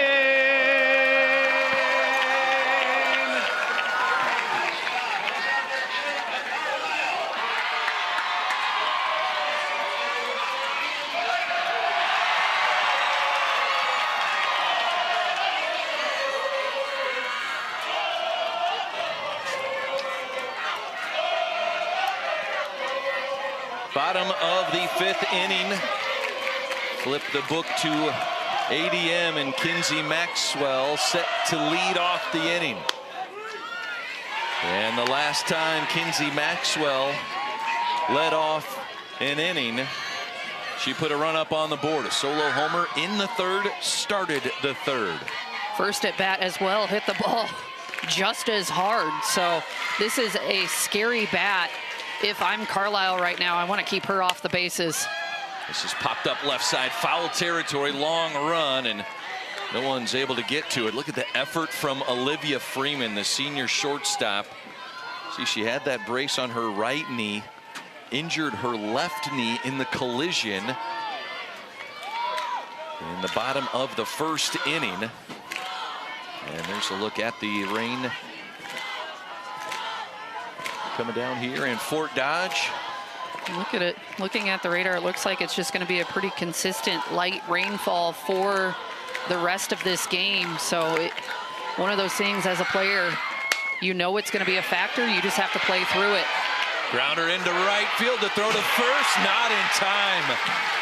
Bottom of the 5th inning. Flip the book to ADM, and Kinsey Maxwell set to lead off the inning. And the last time Kinsey Maxwell led off an inning, she put a run up on the board. A solo homer in the 3rd, started the 3rd. First at bat as well, hit the ball just as hard. So this is a scary bat. If I'm Carlisle right now, I want to keep her off the bases. This is popped up left side, foul territory, long run, and no one's able to get to it. Look at the effort from Olivia Freeman, the senior shortstop. See, she had that brace on her right knee, injured her left knee in the collision in the bottom of the 1st inning. And there's a look at the rain coming down here in Fort Dodge. Look at it. Looking at the radar, it looks like it's just going to be a pretty consistent light rainfall for the rest of this game. So one of those things as a player, you know it's going to be a factor. You just have to play through it. Grounder into right field to throw to first, not in time.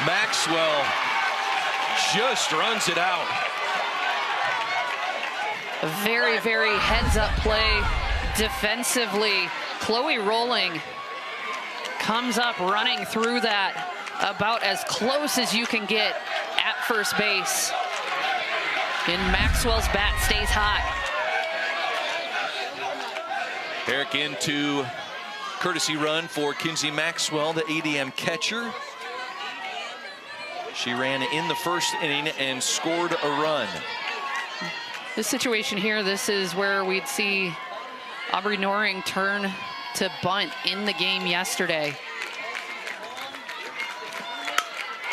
Maxwell just runs it out. A very, very heads-up play defensively. Chloe Rolling comes up running through that about as close as you can get at first base. And Maxwell's bat stays hot. Herrick into courtesy run for Kinsey Maxwell, the ADM catcher. She ran in the first inning and scored a run. This situation here, this is where we'd see Aubrey Noring turn to bunt in the game yesterday.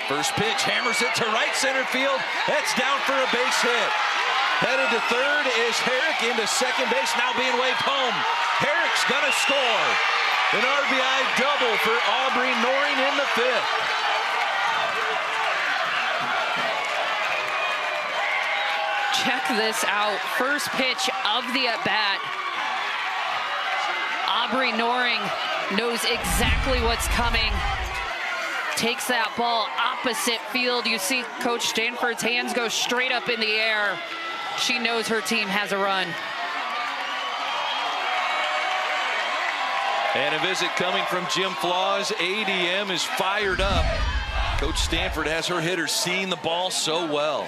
First pitch, hammers it to right center field. That's down for a base hit. Headed to third is Herrick, into second base, now being waved home. Herrick's gonna score. An RBI double for Aubrey Noring in the fifth. Check this out. First pitch of the at-bat. Aubrey Noring knows exactly what's coming. Takes that ball opposite field. You see Coach Stanford's hands go straight up in the air. She knows her team has a run. And a visit coming from Jim Flaws. ADM is fired up. Coach Stanford has her hitters seeing the ball so well.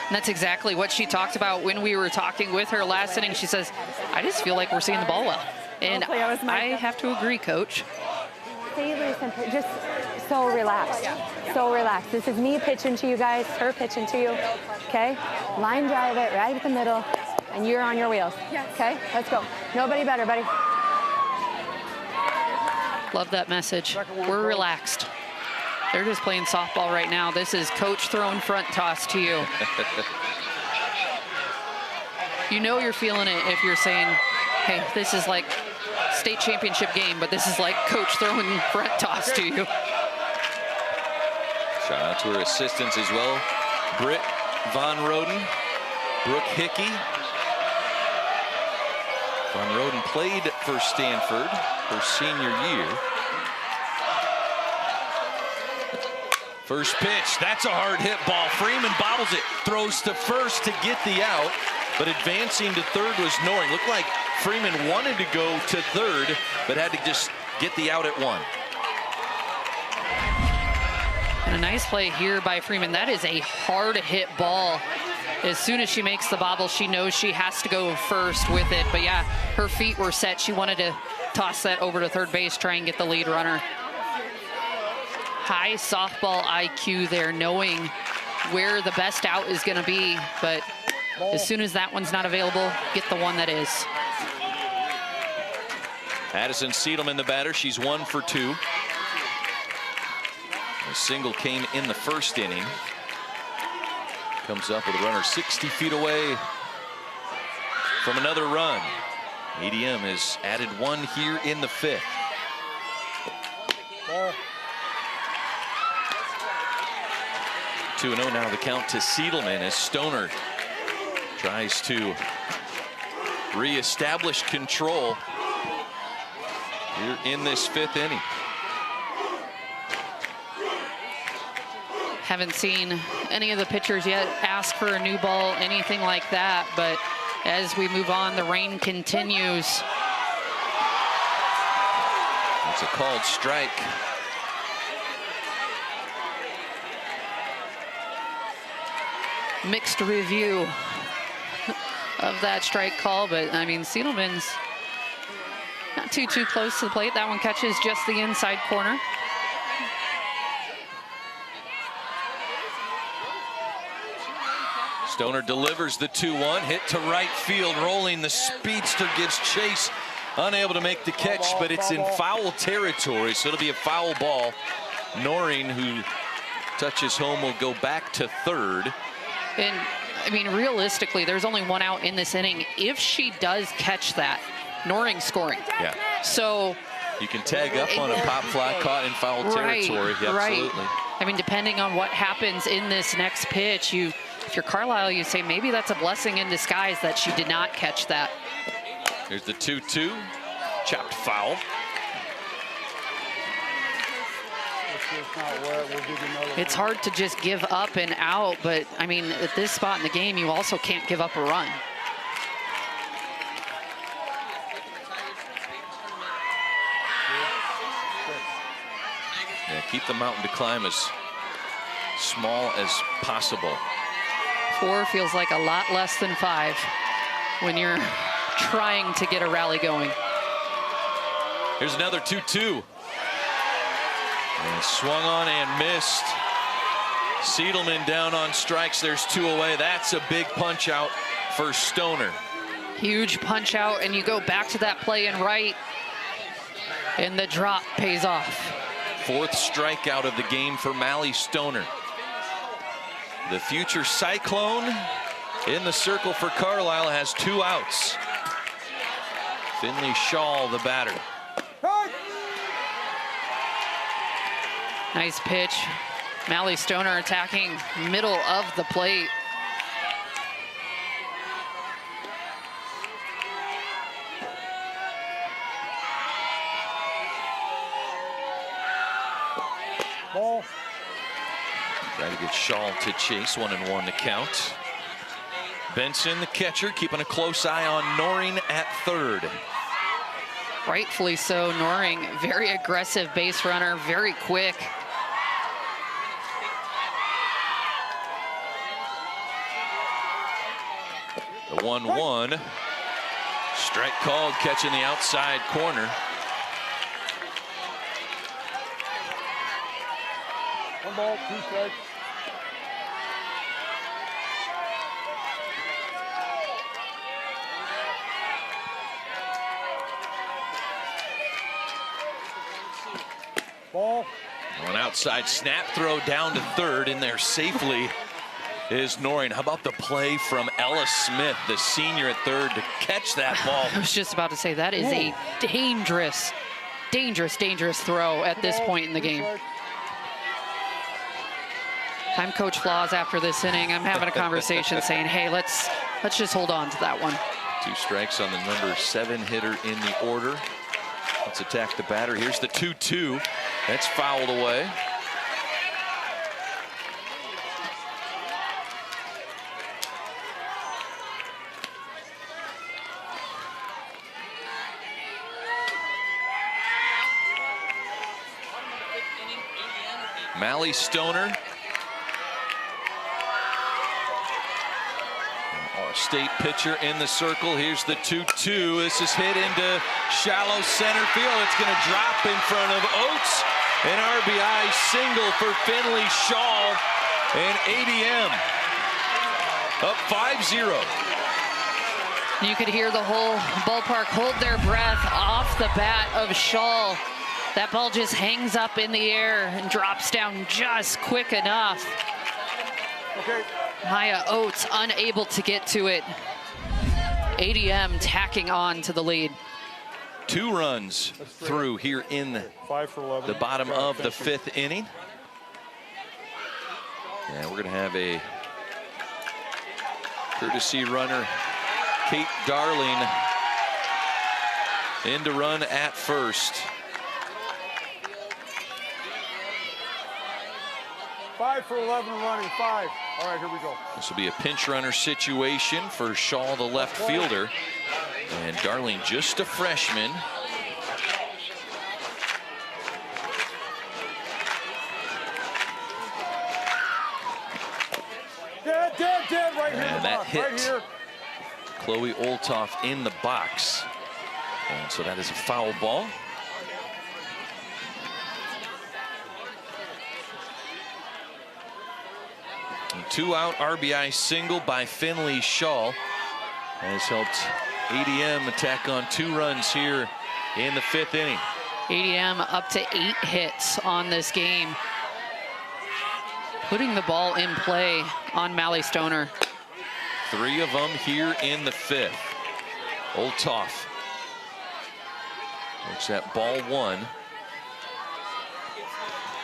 And that's exactly what she talked about when we were talking with her last inning. She says, I just feel like we're seeing the ball well. And I have to agree, Coach. Just so relaxed. So relaxed. This is me pitching to you guys, her pitching to you. Okay? Line drive it right at the middle, and you're on your wheels. Okay? Let's go. Nobody better, buddy. Love that message. We're relaxed. They're just playing softball right now. This is Coach throwing front toss to you. You know you're feeling it if you're saying, hey, this is like state championship game, but this is like Coach throwing front toss to you. Shout out to her assistants as well. Britt Von Roden, Brooke Hickey. Von Roden played for Stanford her senior year. First pitch, that's a hard hit ball. Freeman bobbles it, throws to first to get the out, but advancing to third was Noring. Looked like Freeman wanted to go to third, but had to just get the out at one. And a nice play here by Freeman. That is a hard hit ball. As soon as she makes the bobble, she knows she has to go first with it. But yeah, her feet were set. She wanted to toss that over to third base, try and get the lead runner. High softball IQ there, knowing where the best out is going to be. But as soon as that one's not available, get the one that is. Addison Siedelman, the batter. She's 1 for 2. A single came in the first inning. Comes up with a runner 60 feet away from another run. ADM has added 1 here in the 5th. 2-0 now the count to Siedelman as Stoner tries to reestablish control here in this 5th inning. Haven't seen any of the pitchers yet ask for a new ball, anything like that. But as we move on, the rain continues. It's a called strike. Mixed review of that strike call, but I mean, Siedelman's not too close to the plate. That one catches just the inside corner. Stoner delivers the 2-1, hit to right field. Rolling, the speedster gives chase, unable to make the catch, but it's in foul territory, so it'll be a foul ball. Noring, who touches home, will go back to third. And I mean, realistically, there's only 1 out in this inning. If she does catch that, Noring scoring. Yeah. So you can tag up on a pop fly caught in foul territory. Yeah, right. Absolutely. I mean, depending on what happens in this next pitch, if you're Carlisle, you say maybe that's a blessing in disguise that she did not catch that. Here's the 2-2, chopped foul. it's not wet, we'll give you another one. It's hard to just give up and out, but I mean, at this spot in the game, you also can't give up a run. Yeah, keep the mountain to climb as small as possible. 4 feels like a lot less than 5 when you're trying to get a rally going. Here's another 2-2. And swung on and missed. Siedelman down on strikes. There's 2 away. That's a big punch out for Stoner. Huge punch out, and you go back to that play and right, and the drop pays off. 4th strikeout of the game for Mally Stoner. The future Cyclone in the circle for Carlisle has 2 outs. Finley Shaw, the batter. Nice pitch. Mally Stoner attacking middle of the plate. Ball. Try to get Shaw to chase. 1-1 to count. Benson, the catcher, keeping a close eye on Noring at 3rd. Rightfully so. Noring, very aggressive base runner, very quick. The 1-1. Strike called, catching the outside corner. One ball, 2 strikes. Ball. An outside snap throw down to 3rd. In there safely is Noring. How about the play from Ella Smith, the senior at 3rd, to catch that ball? I was just about to say, that is a dangerous, dangerous throw at this point in the game. I'm Coach Flaws after this inning. I'm having a conversation saying, hey, let's just hold on to that one. 2 strikes on the number 7 hitter in the order. Let's attack the batter. Here's the 2-2. That's fouled away. Mally Stoner, All-State pitcher in the circle. Here's the 2-2. This is hit into shallow center field. It's going to drop in front of Oates. An RBI single for Finley Shaw, and ADM up 5-0. You could hear the whole ballpark hold their breath off the bat of Shaw. That ball just hangs up in the air and drops down just quick enough. Okay. Maya Oates unable to get to it. ADM tacking on to the lead. 2 runs through here in the bottom of the 5th inning. And we're going to have a courtesy runner, Kate Darling, in to run at first. 5 for 11 running, 5. All right, here we go. This will be a pinch runner situation for Shaw, the left fielder. And Darling, just a freshman. Dead, right here. And that hit right here. Chloe Olthoff in the box. And so that is a foul ball. A 2-out RBI single by Finley Shaw has helped ADM attack on 2 runs here in the 5th inning. ADM up to 8 hits on this game, putting the ball in play on Mally Stoner. 3 of them here in the 5th. Olthoff looks at ball 1.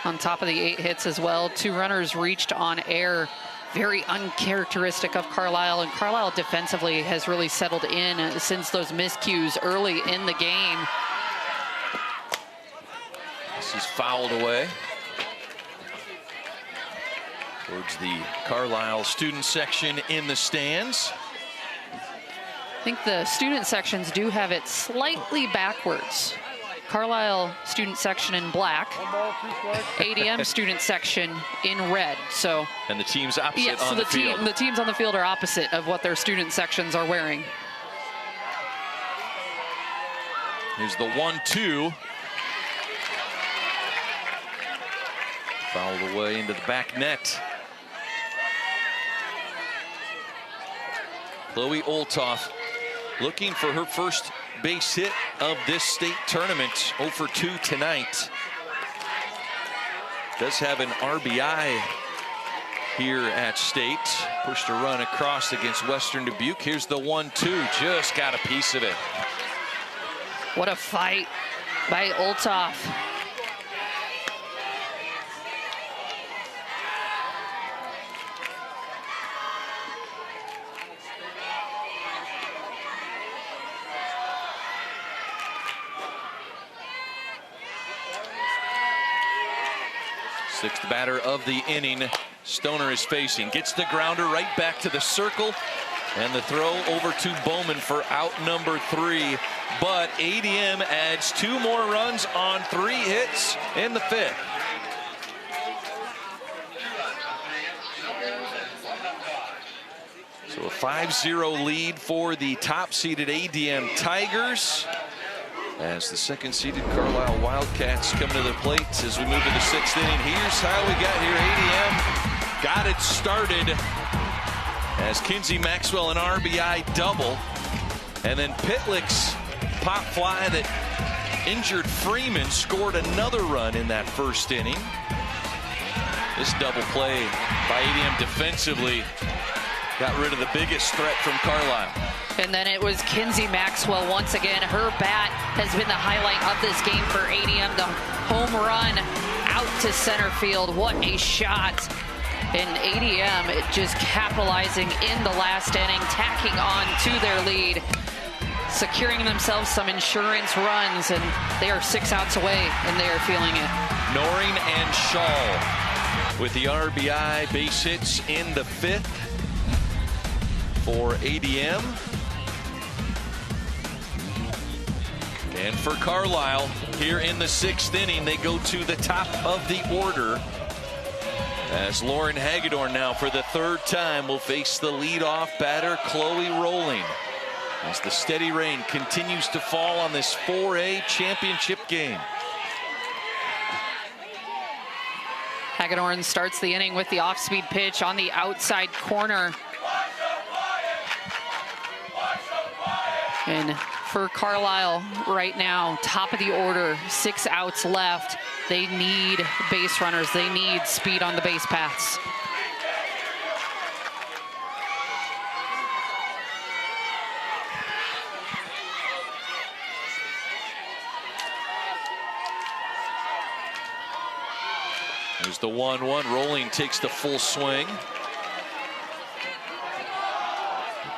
On top of the 8 hits as well, 2 runners reached on air. Very uncharacteristic of Carlisle, and Carlisle defensively has really settled in since those miscues early in the game. This is fouled away. towards the Carlisle student section in the stands. I think the student sections do have it slightly backwards. Carlisle student section in black, ADM student section in red. So, and the teams opposite so on the field. The teams on the field are opposite of what their student sections are wearing. Here's the 1-2. Fouled away into the back net. Chloe Olthoff looking for her first base hit of this state tournament. 0 for 2 tonight. Does have an RBI here at state. Pushed a run across against Western Dubuque. Here's the 1-2. Just got a piece of it. What a fight by Olthoff. Sixth batter of the inning. Stoner is facing. Gets the grounder right back to the circle. And the throw over to Bowman for out number 3. But ADM adds 2 more runs on 3 hits in the 5th. So a 5-0 lead for the top-seeded ADM Tigers, as the second-seeded Carlisle Wildcats come to the plate as we move to the 6th inning. Here's how we got here. ADM got it started as Kinsey Maxwell an RBI double, and then Pitlick's pop fly that injured Freeman scored another run in that 1st inning. This double play by ADM defensively got rid of the biggest threat from Carlisle. And then it was Kinsey Maxwell once again. Her bat has been the highlight of this game for ADM. The home run out to center field. What a shot. And ADM just capitalizing in the last inning, tacking on to their lead, securing themselves some insurance runs, and they are 6 outs away, and they are feeling it. Noring and Shaw with the RBI base hits in the 5th for ADM. And for Carlisle, here in the 6th inning, they go to the top of the order, as Lauren Hagedorn now for the 3rd time will face the leadoff batter, Chloe Rolling, as the steady rain continues to fall on this 4A championship game. Hagedorn starts the inning with the off-speed pitch on the outside corner. And for Carlisle right now, top of the order, 6 outs left. They need base runners. They need speed on the base paths. Here's the 1-1. Rolling takes the full swing.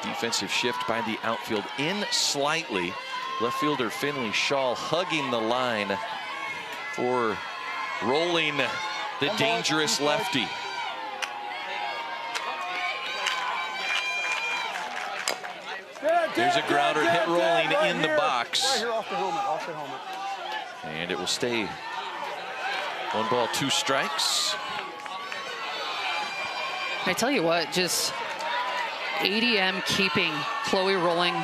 Defensive shift by the outfield in slightly. Left fielder Finley Shaw hugging the line for Rolling, the dangerous lefty. There's a grounder hit Rolling in the box. Right here off the helmet, And it will stay 1 ball, 2 strikes. I tell you what, just ADM keeping Chloe Rolling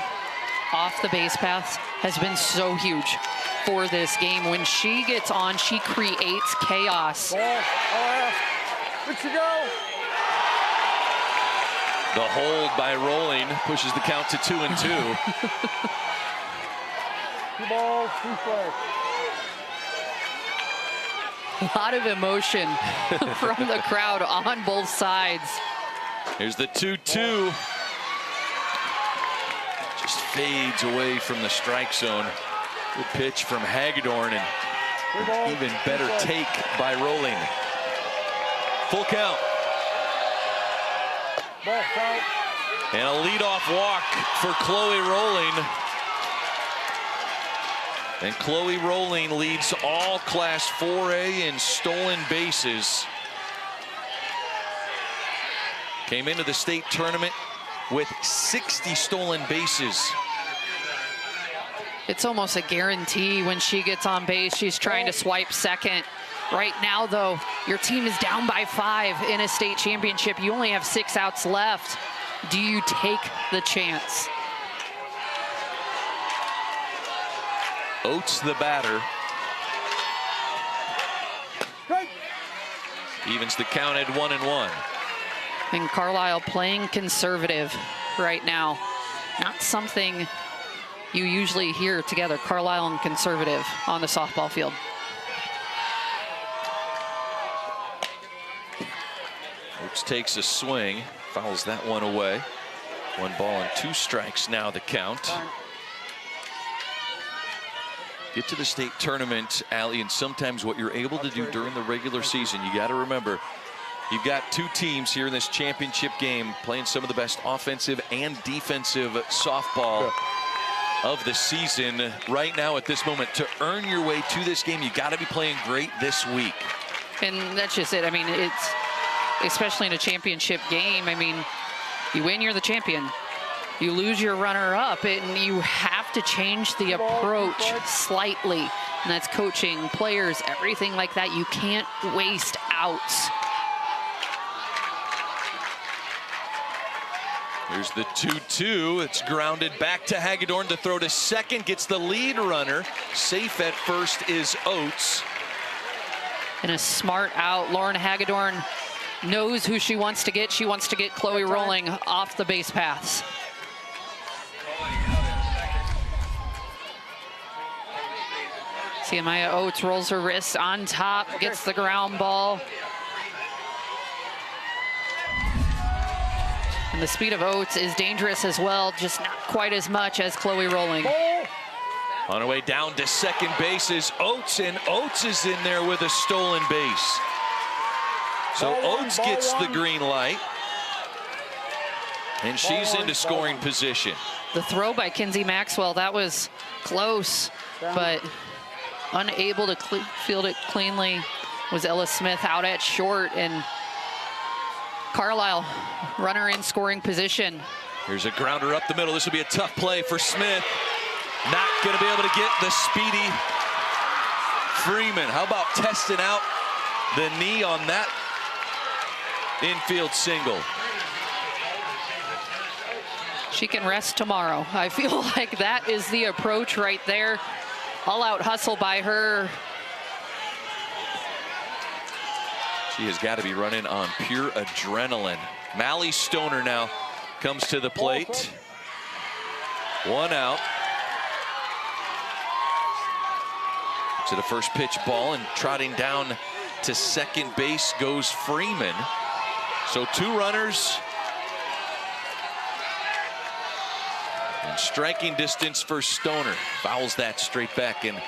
off the base paths has been so huge for this game. When she gets on, she creates chaos. Where'd she go? The hold by Rolling pushes the count to 2-2. 2 balls, 2 strikes. A lot of emotion from the crowd on both sides. Here's the 2-2. Just fades away from the strike zone. Good pitch from Hagedorn, and an even better take by Rolling. Full count. And a leadoff walk for Chloe Rolling. And Chloe Rolling leads all Class 4A in stolen bases. Came into the state tournament with 60 stolen bases. It's almost a guarantee when she gets on base, she's trying to swipe second. Right now, though, your team is down by 5 in a state championship. You only have 6 outs left. Do you take the chance? Oates, the batter. Evens the count at 1-1. And Carlisle playing conservative right now. Not something you usually hear together, Carlisle and conservative on the softball field. Oates takes a swing, fouls that one away. 1 ball and 2 strikes now the count. Get to the state tournament, Allie, and sometimes what you're able to do during the regular season, you got to remember, you've got 2 teams here in this championship game playing some of the best offensive and defensive softball of the season right now at this moment. To earn your way to this game, you got to be playing great this week. And that's just it. I mean, it's especially in a championship game. I mean, you win, you're the champion. You lose your runner-up, and you have to change the approach slightly. And that's coaching, players, everything like that. You can't waste outs. Here's the 2-2. It's grounded back to Hagedorn to throw to second. Gets the lead runner. Safe at first is Oates. And a smart out. Lauren Hagedorn knows who she wants to get. She wants to get Chloe Rolling off the base paths. See, Maya Oates rolls her wrist on top, gets the ground ball. And the speed of Oates is dangerous as well, just not quite as much as Chloe Rolling. On her way down to second base is Oates, and Oates is in there with a stolen base. So Oates gets the green light, and she's into scoring position. The throw by Kinsey Maxwell, that was close, but unable to field it cleanly was Ella Smith out at short, and Carlisle, runner in scoring position. Here's a grounder up the middle. This will be a tough play for Smith. Not going to be able to get the speedy Freeman. How about testing out the knee on that infield single? She can rest tomorrow. I feel like that is the approach right there. All-out hustle by her. She has got to be running on pure adrenaline. Mally Stoner now comes to the plate. 1 out. To the first pitch ball, and trotting down to second base goes Freeman. So 2 runners. And striking distance for Stoner. Fouls that straight back and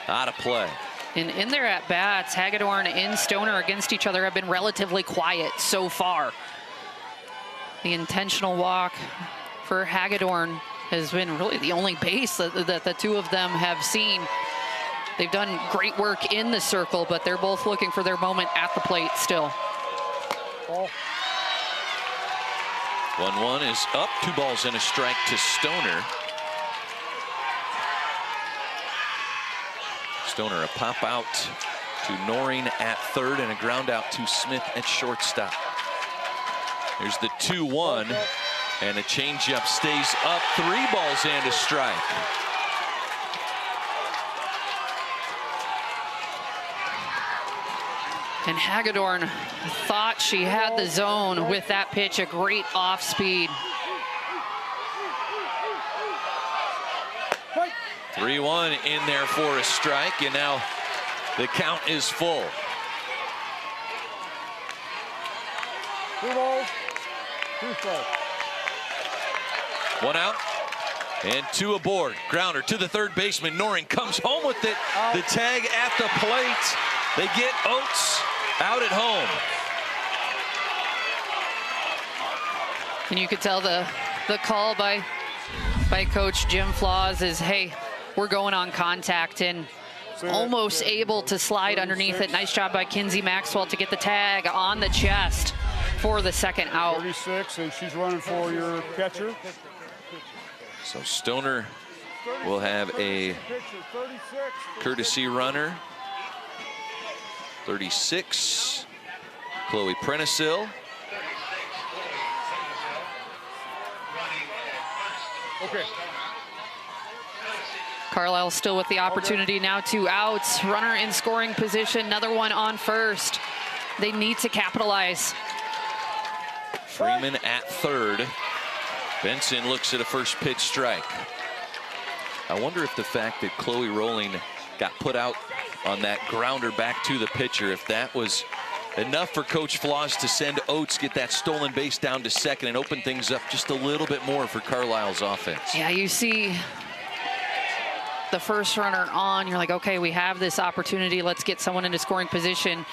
out of play. And in their at-bats, Hagedorn and Stoner against each other have been relatively quiet so far. The intentional walk for Hagedorn has been really the only base that the 2 of them have seen. They've done great work in the circle, but they're both looking for their moment at the plate still. 1-1 is up. 2 balls and a strike to Stoner. Stoner a pop out to Noreen at third, and a ground out to Smith at shortstop. Here's the 2-1, and a changeup stays up. 3 balls and a strike. And Hagedorn thought she had the zone with that pitch, a great off speed. 3-1 in there for a strike, and now the count is full. 2 balls, 2 strikes. 1 out and 2 aboard. Grounder to the third baseman. Noreen comes home with it. The tag at the plate. They get Oates out at home. And you could tell the call by Coach Jim Flaws is, hey, we're going on contact, and almost able to slide underneath it. Nice job by Kinsey Maxwell to get the tag on the chest. for the second out. 36, and she's running for your catcher. So Stoner will have a courtesy runner. 36, Chloe Prentisil. Okay. Carlisle still with the opportunity now, 2 outs. Runner in scoring position, another one on first. They need to capitalize. Freeman at third. Benson looks at a first pitch strike. I wonder if the fact that Chloe Rowling got put out on that grounder back to the pitcher, if that was enough for Coach Floss to send Oates, get that stolen base down to second and open things up just a little bit more for Carlisle's offense. Yeah, you see the first runner on, you're like, okay, we have this opportunity. Let's get someone into scoring position.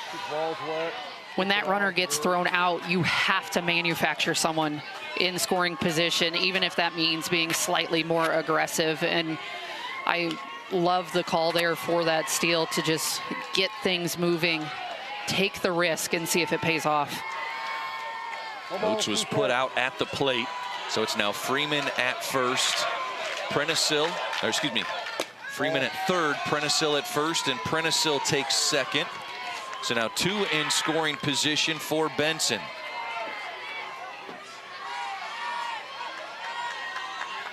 When that runner gets thrown out, you have to manufacture someone in scoring position, even if that means being slightly more aggressive. And I love the call there for that steal to just get things moving, take the risk, and see if it pays off. Oates was put out at the plate, so it's now Freeman at first, Prentisil, or excuse me, Freeman at third, Prentisil at first, and Prentisil takes second. So now 2 in scoring position for Benson.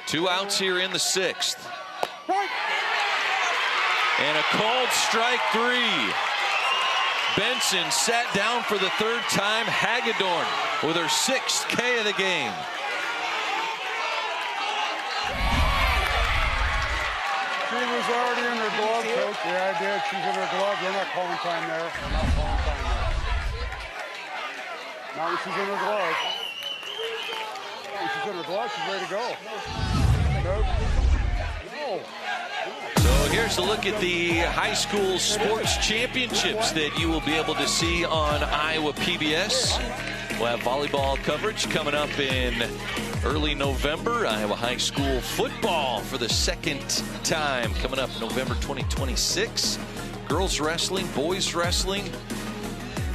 Two outs here in the 6th. And a called strike 3. Benson sat down for the 3rd time. Hagedorn with her 6th K of the game. She was already in her glove, Coach. Yeah, I did. She's in her glove. They're not calling time there. They're not calling time there. Now that she's in her glove. When she's in her glove, she's ready to go. Nope. No. So here's a look at the high school sports championships that you will be able to see on Iowa PBS. We'll have volleyball coverage coming up in early November. Iowa high school football for the 2nd time coming up November 2026. Girls wrestling, boys wrestling.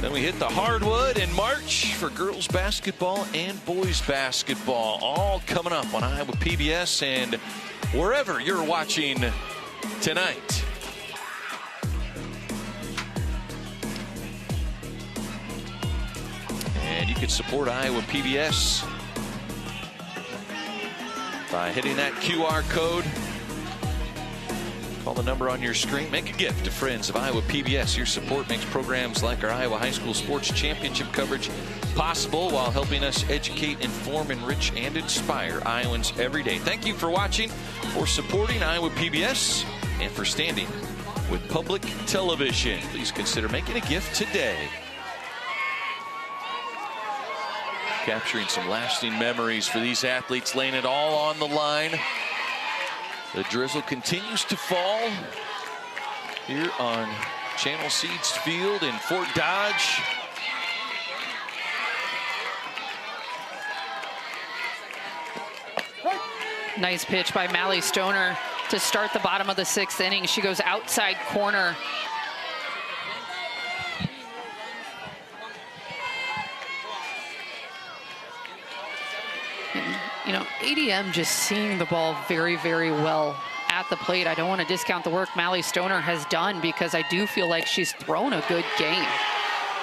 Then we hit the hardwood in March for girls basketball and boys basketball. All coming up on Iowa PBS and wherever you're watching tonight. And you can support Iowa PBS by hitting that QR code. Call the number on your screen. Make a gift to friends of Iowa PBS. Your support makes programs like our Iowa High School Sports Championship coverage possible while helping us educate, inform, enrich, and inspire Iowans every day. Thank you for watching, for supporting Iowa PBS, and for standing with public television. Please consider making a gift today. Capturing some lasting memories for these athletes, laying it all on the line. The drizzle continues to fall here on Channel Seeds Field in Fort Dodge. Nice pitch by Mally Stoner to start the bottom of the 6th inning. She goes outside corner. You know, ADM just seeing the ball very, very well at the plate. I don't want to discount the work Mally Stoner has done, because I do feel like she's thrown a good game.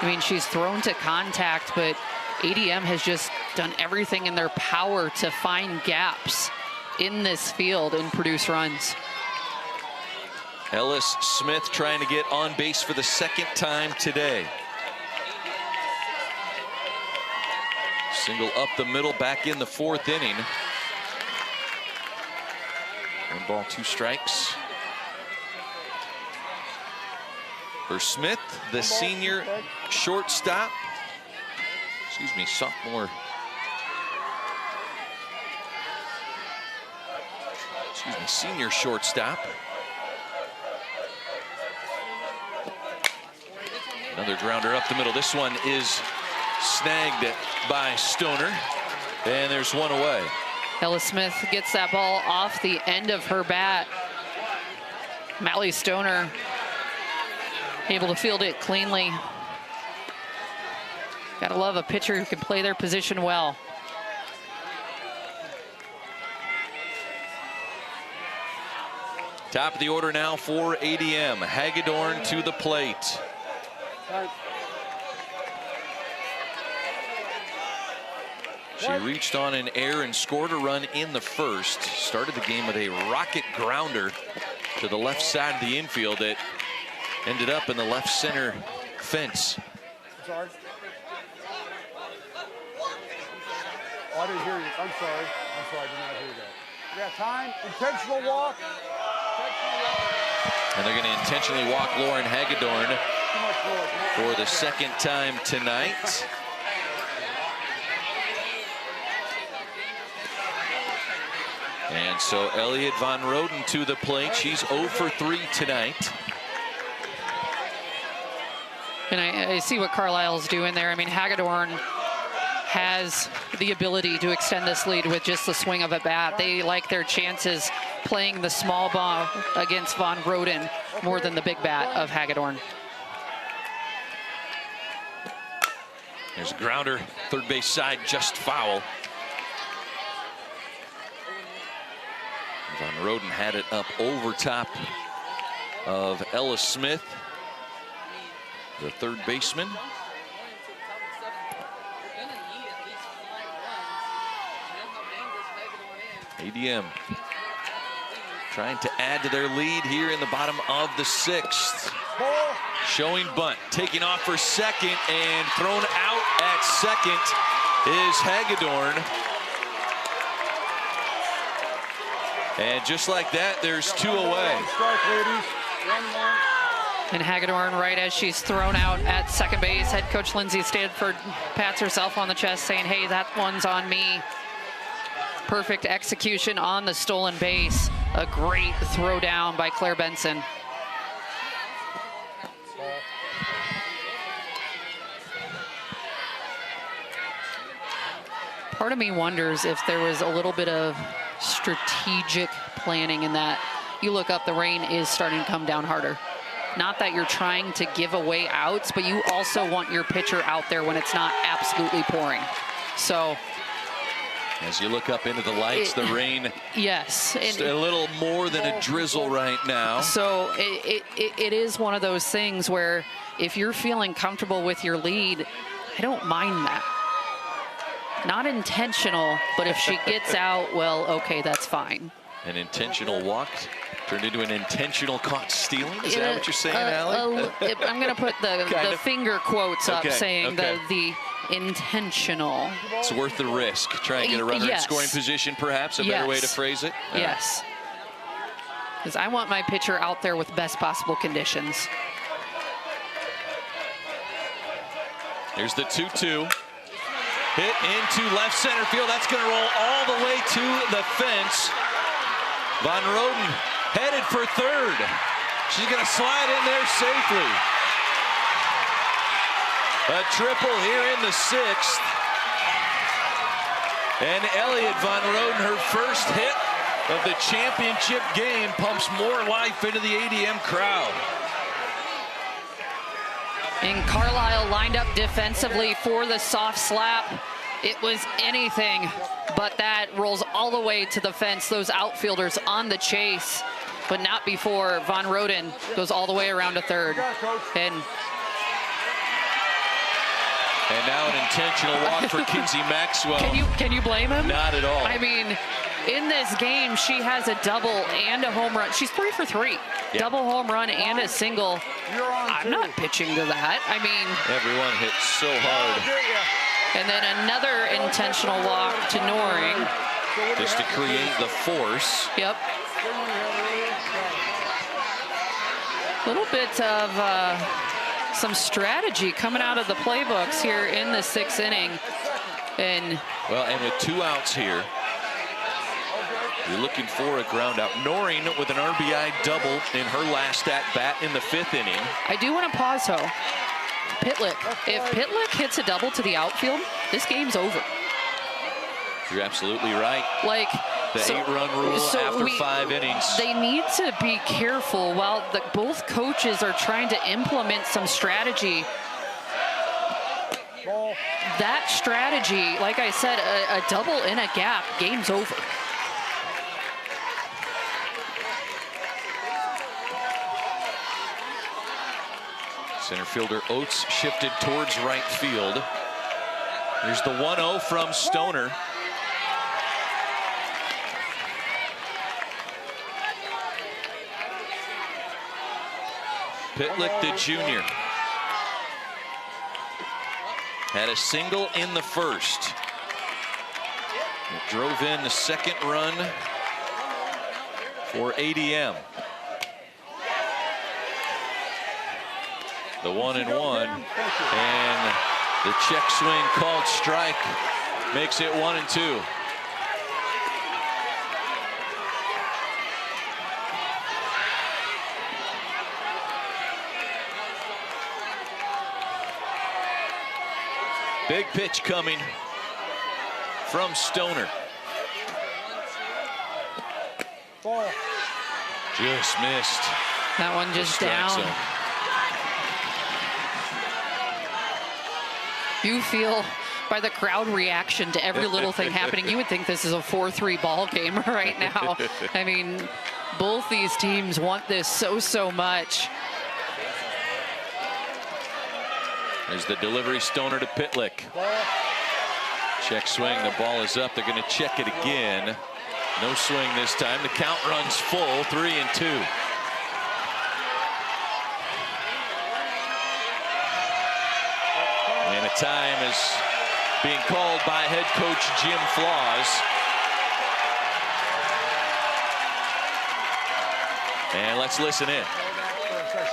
I mean, she's thrown to contact, but ADM has just done everything in their power to find gaps in this field and produce runs. Ellis Smith trying to get on base for the 2nd time today. Single up the middle, back in the 4th inning. 1 ball, 2 strikes. For Smith, the senior shortstop. Excuse me, sophomore. Excuse me, senior shortstop. Another grounder up the middle. This one is snagged by Stoner, and there's 1 away. Ella Smith gets that ball off the end of her bat. Mally Stoner able to field it cleanly. Gotta love a pitcher who can play their position well. Top of the order now for ADM. Hagedorn to the plate. She reached on an error and scored a run in the first. Started the game with a rocket grounder to the left side of the infield that ended up in the left center fence. Sorry. Oh, I didn't hear you. I'm sorry. I did not hear that. We got time. Intentional walk. And they're going to intentionally walk Lauren Hagedorn for the second time tonight. And so Elliot Von Roden to the plate. She's 0 for 3 tonight. And I see what Carlisle's doing there. I mean, Hagedorn has the ability to extend this lead with just the swing of a bat. They like their chances playing the small ball against Von Roden more than the big bat of Hagedorn. There's a grounder, third base side, just foul. Von Roden had it up over top of Ella Smith, the third baseman. ADM trying to add to their lead here in the bottom of the 6th. Showing bunt, taking off for second, and thrown out at second is Hagedorn. And just like that, there's 2 away. And Hagedorn, right as she's thrown out at second base, head coach Lindsay Stanford pats herself on the chest saying, hey, that one's on me. Perfect execution on the stolen base. A great throw down by Claire Benson. Part of me wonders if there was a little bit of strategic planning in that. You look up, the rain is starting to come down harder. Not that you're trying to give away outs, but you also want your pitcher out there when it's not absolutely pouring. So as you look up into the lights, the rain, yes, a little more than a drizzle right now. So it is one of those things where if you're feeling comfortable with your lead, I don't mind that. Not intentional, but if she gets out, well, okay, that's fine. An intentional walk turned into an intentional caught stealing? Is that what you're saying, Allie? I'm going to put the finger quotes up saying the intentional. It's worth the risk. Try and get a runner in scoring position, perhaps, a better way to phrase it. Yes. Because I want my pitcher out there with best possible conditions. Here's the 2-2. Hit into left center field. That's going to roll all the way to the fence. Von Roden headed for third. She's going to slide in there safely. A triple here in the 6th. And Elliot Von Roden, her first hit of the championship game, pumps more life into the ADM crowd. And Carlisle lined up defensively for the soft slap. It was anything but that. Rolls all the way to the fence. Those outfielders on the chase, but not before Von Roden goes all the way around to third. And now an intentional walk for Kinsey Maxwell. Can you blame him? Not at all. I mean, in this game, she has a double and a home run. She's 3 for 3. Yeah. Double home run and a single. I'm not pitching to that. I mean, everyone hit so hard. And then another intentional walk to Noring. Just to create the force. Yep. A little bit of some strategy coming out of the playbooks here in the 6th inning. And with 2 outs here, you're looking for a ground out. Noring with an RBI double in her last at bat in the 5th inning. I do want to pause, though. Pitlick. If Pitlick hits a double to the outfield, this game's over. You're absolutely right. Like the 8-run rule after 5 innings. They need to be careful while both coaches are trying to implement some strategy. that strategy, like I said, a double in a gap, game's over. Center fielder Oates shifted towards right field. Here's the 1-0 from Stoner. Pitlick, the junior, had a single in the first. It drove in the second run for ADM. The 1-1, and the check swing called strike makes it 1-2. Big pitch coming from Stoner. Just missed. That one just down. You feel by the crowd reaction to every little thing happening, you would think this is a 4-3 ball game right now. I mean, both these teams want this so much. There's the delivery, Stoner to Pitlick. Check swing, the ball is up. They're going to check it again. No swing this time. The count runs full, 3-2. And a time is being called by head coach Jim Flaws. And let's listen in.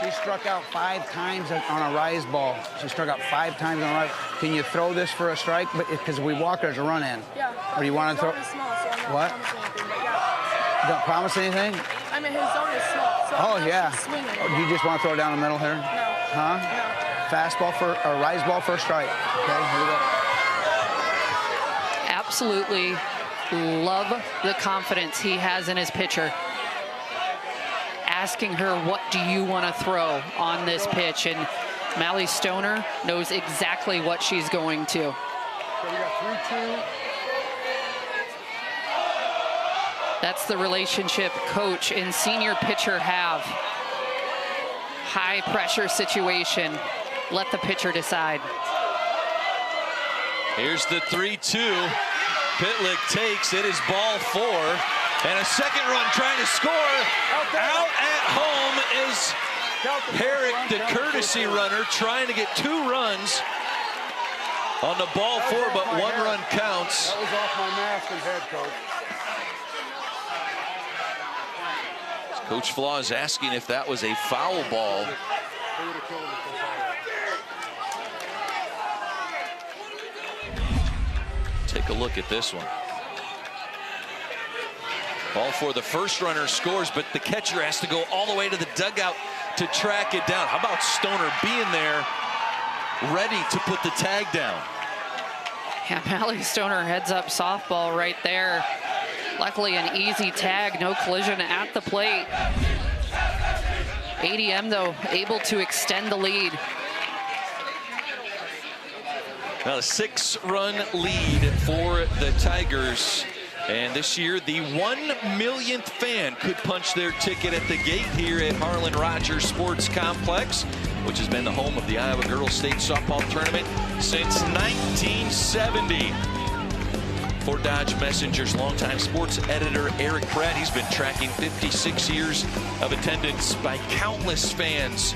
She struck out 5 times on a rise ball. She struck out 5 times on a rise. Can you throw this for a strike? But because we walk her as a run in. Yeah. Or you want to throw? Small, so I'm what? Not anything, but yeah. Don't promise anything? I mean, his zone is small. So Oh yeah. Oh, you just want to throw it down the middle here? No. Huh? No. Fastball for a rise ball for a strike. Okay, here we go. Absolutely love the confidence he has in his pitcher. Asking her, what do you want to throw on this pitch? And Mallie Stoner knows exactly what she's going to. So we got 3-2. That's the relationship coach and senior pitcher have. High pressure situation. Let the pitcher decide. Here's the 3-2. Pitlick takes it, is ball 4. And a second run trying to score. Out at home is Herrick, the courtesy runner, trying to get 2 runs on the ball 4, but 1 run counts. That was off my mask and head, Coach. Coach Flaw is asking if that was a foul ball. Take a look at this one. Ball 4, the first runner scores, but the catcher has to go all the way to the dugout to track it down. How about Stoner being there, ready to put the tag down? Yeah, Mallie Stoner heads up softball right there. Luckily an easy tag, no collision at the plate. ADM though able to extend the lead. Now a 6-run lead for the Tigers. And this year, the 1 millionth fan could punch their ticket at the gate here at Harlan Rogers Sports Complex, which has been the home of the Iowa Girls State Softball Tournament since 1970. For Dodge Messenger's longtime sports editor, Eric Pratt, he's been tracking 56 years of attendance by countless fans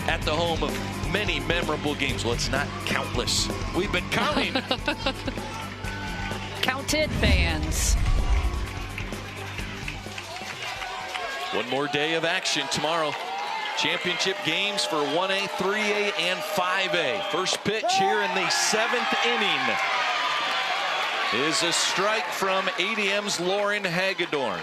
at the home of many memorable games. Well, it's not countless. We've been counting. Counted fans. One more day of action tomorrow. Championship games for 1A, 3A, and 5A. First pitch here in the 7th inning is a strike from ADM's Lauren Hagedorn.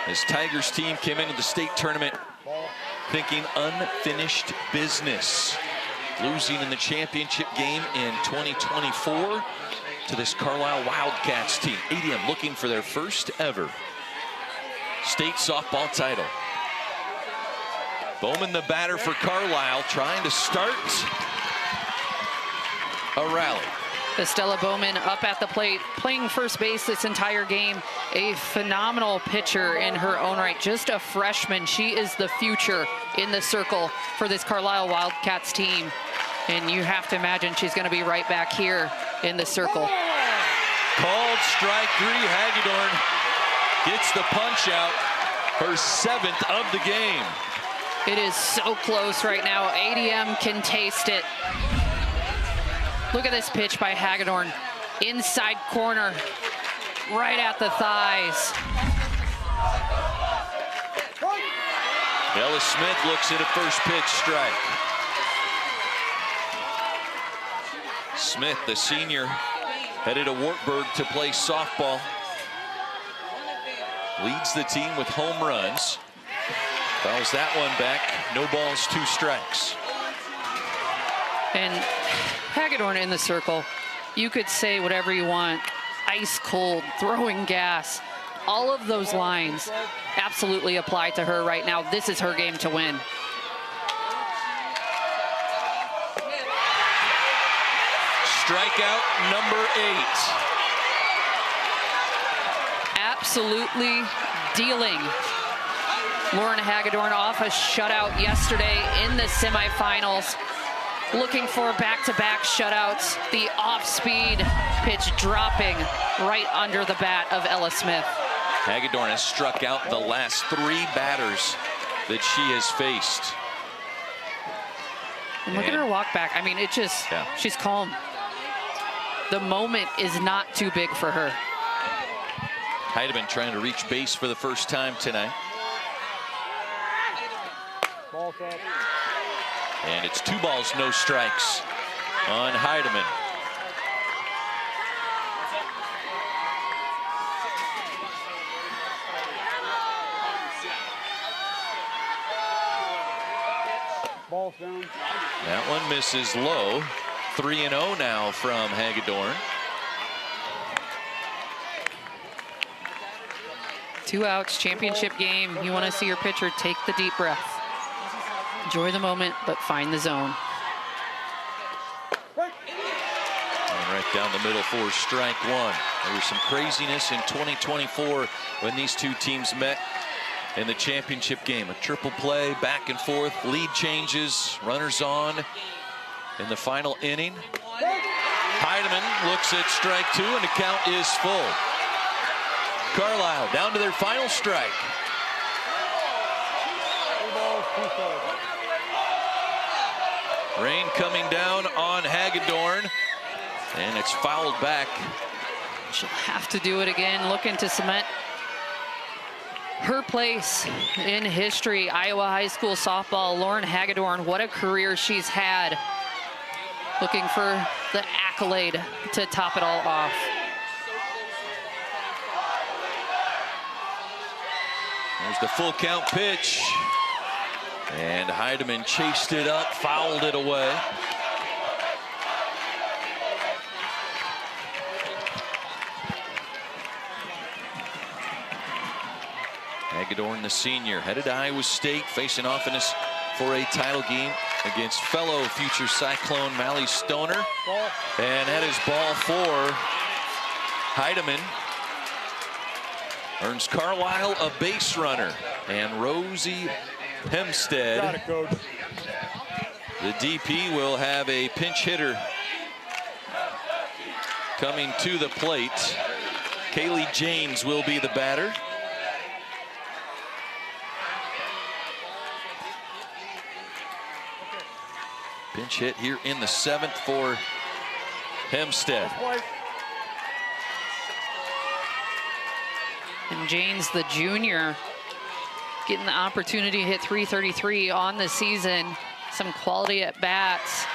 This Tigers team came into the state tournament thinking unfinished business, losing in the championship game in 2024 to this Carlisle Wildcats team. ADM looking for their first ever state softball title. Bowman, the batter for Carlisle, trying to start a rally. Estella Bowman up at the plate, playing first base this entire game. A phenomenal pitcher in her own right. Just a freshman. She is the future in the circle for this Carlisle Wildcats team. And you have to imagine she's going to be right back here in the circle. Called strike 3. Hagedorn gets the punch out, her 7th of the game. It is so close right now. ADM can taste it. Look at this pitch by Hagedorn. Inside corner, right at the thighs. Ella Smith looks at a first pitch strike. Smith, the senior, headed to Wartburg to play softball. Leads the team with home runs. Fouls that one back. No balls, 2 strikes. And Hagedorn in the circle, you could say whatever you want. Ice cold, throwing gas. All of those lines absolutely apply to her right now. This is her game to win. Strikeout number 8. Absolutely dealing. Lauren Hagedorn off a shutout yesterday in the semifinals. Looking for back-to-back shutouts. The off-speed pitch dropping right under the bat of Ella Smith. Hagedorn has struck out the last 3 batters that she has faced. And look at her walk back. I mean, it just, she's calm. The moment is not too big for her. Heidemann trying to reach base for the first time tonight. And it's 2 balls, no strikes on Heidemann. That one misses low. 3-0 now from Hagedorn. 2 outs, championship game. You want to see your pitcher take the deep breath. Enjoy the moment, but find the zone. And right down the middle for strike 1. There was some craziness in 2024 when these 2 teams met in the championship game. A triple play, back and forth, lead changes, runners on in the final inning. Heidemann looks at strike 2, and the count is full. Carlisle down to their final strike. Rain coming down on Hagedorn, and it's fouled back. She'll have to do it again, looking to cement her place in history. Iowa high school softball, Lauren Hagedorn, what a career she's had. Looking for the accolade to top it all off. There's the full count pitch. And Heidemann chased it up, fouled it away. Hagedorn, the senior, headed to Iowa State, facing off in this for a title game against fellow future Cyclone Mally Stoner. And that is ball 4. Heidemann earns Carlisle a base runner. And Rosie Hempstead, the DP, will have a pinch hitter coming to the plate. Kaylee James will be the batter. Pinch hit here in the 7th for Hempstead. And James, the junior, getting the opportunity to hit .333 on the season. Some quality at bats.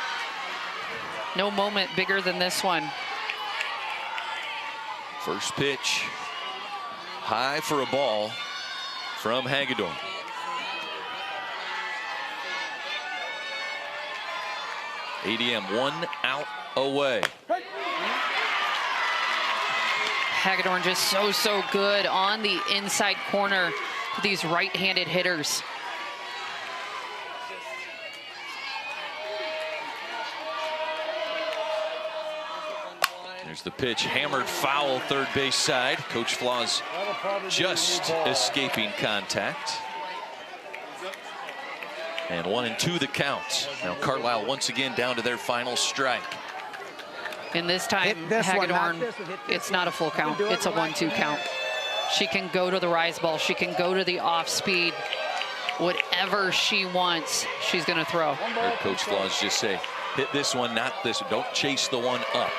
No moment bigger than this one. First pitch, high for a ball from Hagedorn. ADM 1 out away. Hagedorn just so good on the inside corner to these right-handed hitters. There's the pitch, hammered foul, third base side. Coach Flaw's just escaping contact. And 1-2 the count. Now Carlisle once again down to their final strike. And this time, Hagedorn, it's not a full count. It's a 1-2 count. She can go to the rise ball. She can go to the off speed. Whatever she wants, she's going to throw. Heard Coach Flaws just say, hit this one, not this. Don't chase the one up.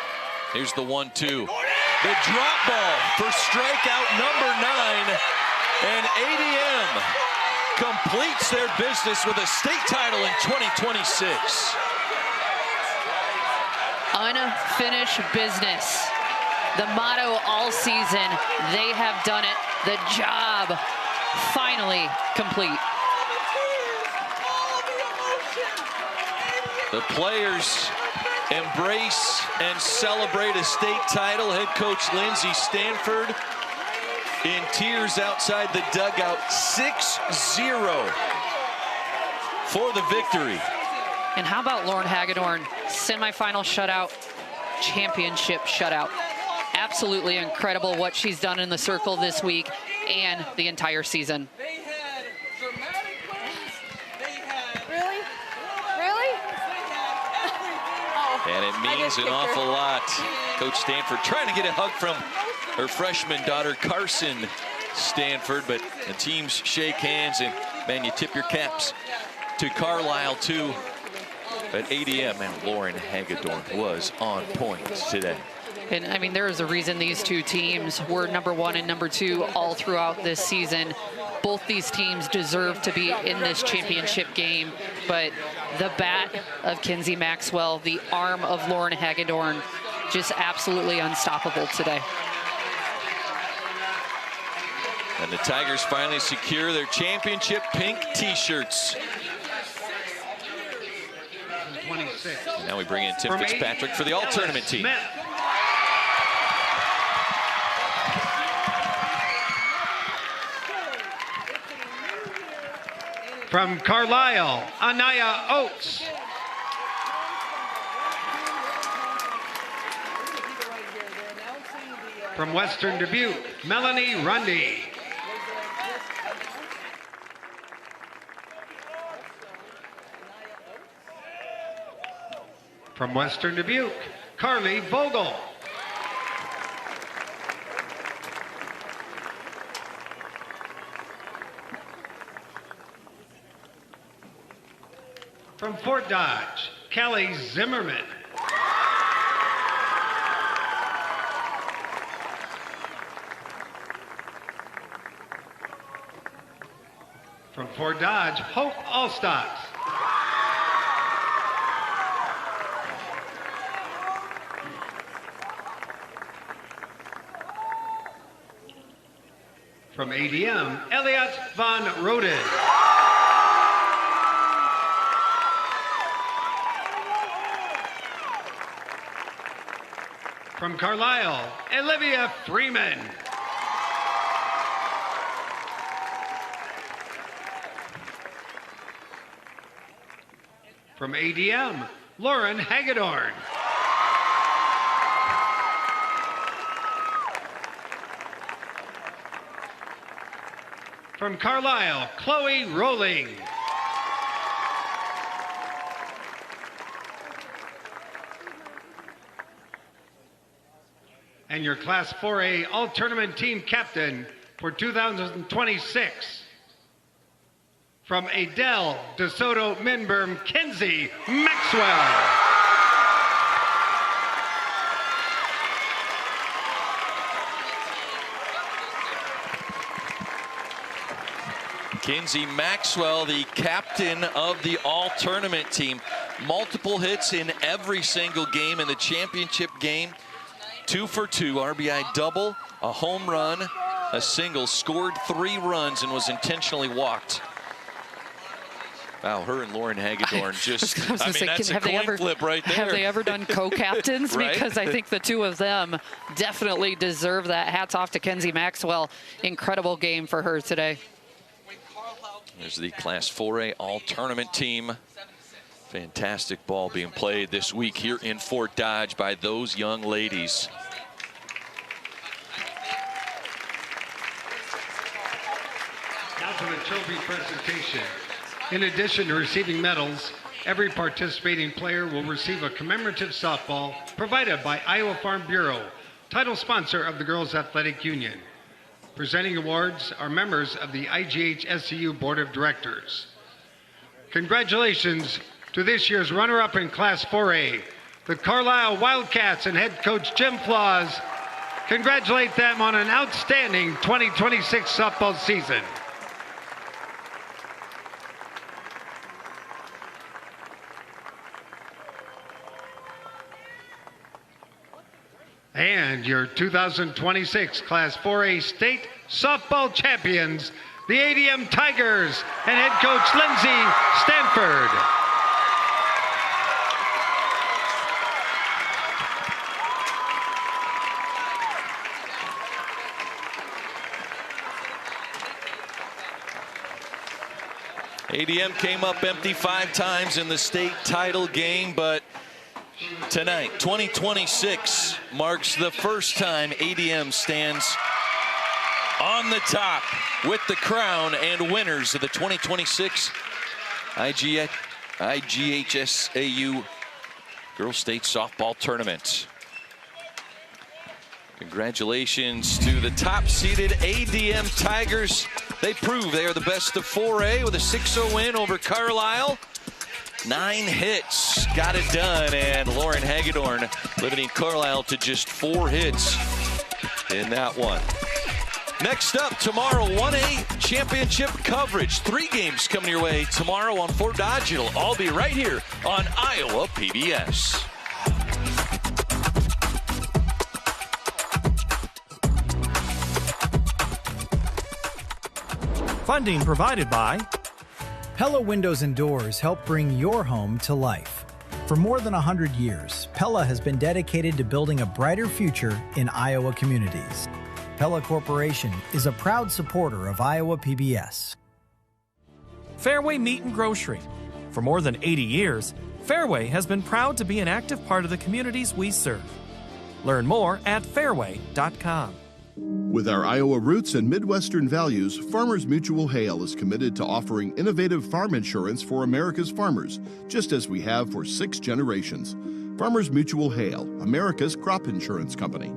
Here's the 1-2. The drop ball for strikeout number 9. And ADM completes their business with a state title in 2026. Unfinished business. The motto all season. They have done it. The job finally complete. The players embrace and celebrate a state title. Head coach Lindsay Stanford in tears outside the dugout. 6-0 for the victory. And how about Lauren Hagedorn? Semifinal shutout, championship shutout. Absolutely incredible what she's done in the circle this week and the entire season. And it means an awful lot. Coach Stanford trying to get a hug from her freshman daughter, Carson Stanford, but the teams shake hands, and man, you tip your caps to Carlisle too. But ADM and Lauren Hagedorn was on point today. And I mean, there is a reason these two teams were #1 and #2 all throughout this season. Both these teams deserve to be in this championship game, but the bat of Kinsey Maxwell, the arm of Lauren Hagedorn, just absolutely unstoppable today. And the Tigers finally secure their championship pink t-shirts. 26. Now we bring in Tim Fitzpatrick for the all-tournament team. From Carlisle, Anaya Oates. From Western Dubuque, Melanie Rundy. From Western Dubuque, Carly Vogel. From Fort Dodge, Kelly Zimmerman. From Fort Dodge, Hope Allstocks. From ADM, Elliot Van Roden. From Carlisle, Olivia Freeman. From ADM, Lauren Hagedorn. From Carlisle, Chloe Rowling. And your Class 4A All-Tournament Team Captain for 2026. From Adele DeSoto Minberm, Kinsey Maxwell. Kinsey Maxwell, the captain of the all-tournament team. Multiple hits in every single game in the championship game. 2 for 2, RBI double, a home run, a single, scored 3 runs and was intentionally walked. Wow, her and Lauren Hagedorn just, I mean, that's a coin flip right there. Have they ever done co-captains? Right? Because I think the two of them definitely deserve that. Hats off to Kinsey Maxwell. Incredible game for her today. There's the Class 4A all-tournament team. Fantastic ball being played this week here in Fort Dodge by those young ladies. Now to the trophy presentation. In addition to receiving medals, every participating player will receive a commemorative softball provided by Iowa Farm Bureau, title sponsor of the Girls Athletic Union. Presenting awards are members of the IGHSAU Board of Directors. Congratulations to this year's runner-up in Class 4A, the Carlisle Wildcats and head coach Jim Flaws. Congratulate them on an outstanding 2026 softball season. And your 2026 Class 4A state softball champions, the ADM Tigers and head coach Lindsay Stanford. ADM came up empty 5 times in the state title game, but tonight, 2026, marks the first time ADM stands on the top with the crown and winners of the 2026 IGHSAU Girls State Softball Tournament. Congratulations to the top-seeded ADM Tigers. They prove they are the best of 4A with a 6-0 win over Carlisle. 9 hits, got it done, and Lauren Hagedorn limiting Carlisle to just 4 hits in that one. Next up tomorrow, 1A championship coverage. 3 games coming your way tomorrow on Fort Dodge. It'll all be right here on Iowa PBS. Funding provided by Pella Windows and Doors help bring your home to life. For more than 100 years, Pella has been dedicated to building a brighter future in Iowa communities. Pella Corporation is a proud supporter of Iowa PBS. Fareway Meat and Grocery. For more than 80 years, Fareway has been proud to be an active part of the communities we serve. Learn more at fareway.com. With our Iowa roots and Midwestern values, Farmers Mutual Hail is committed to offering innovative farm insurance for America's farmers, just as we have for 6 generations. Farmers Mutual Hail, America's crop insurance company.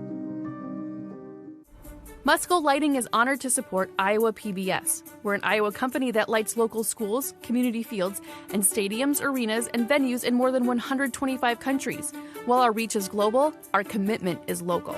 Musco Lighting is honored to support Iowa PBS. We're an Iowa company that lights local schools, community fields, and stadiums, arenas, and venues in more than 125 countries. While our reach is global, our commitment is local.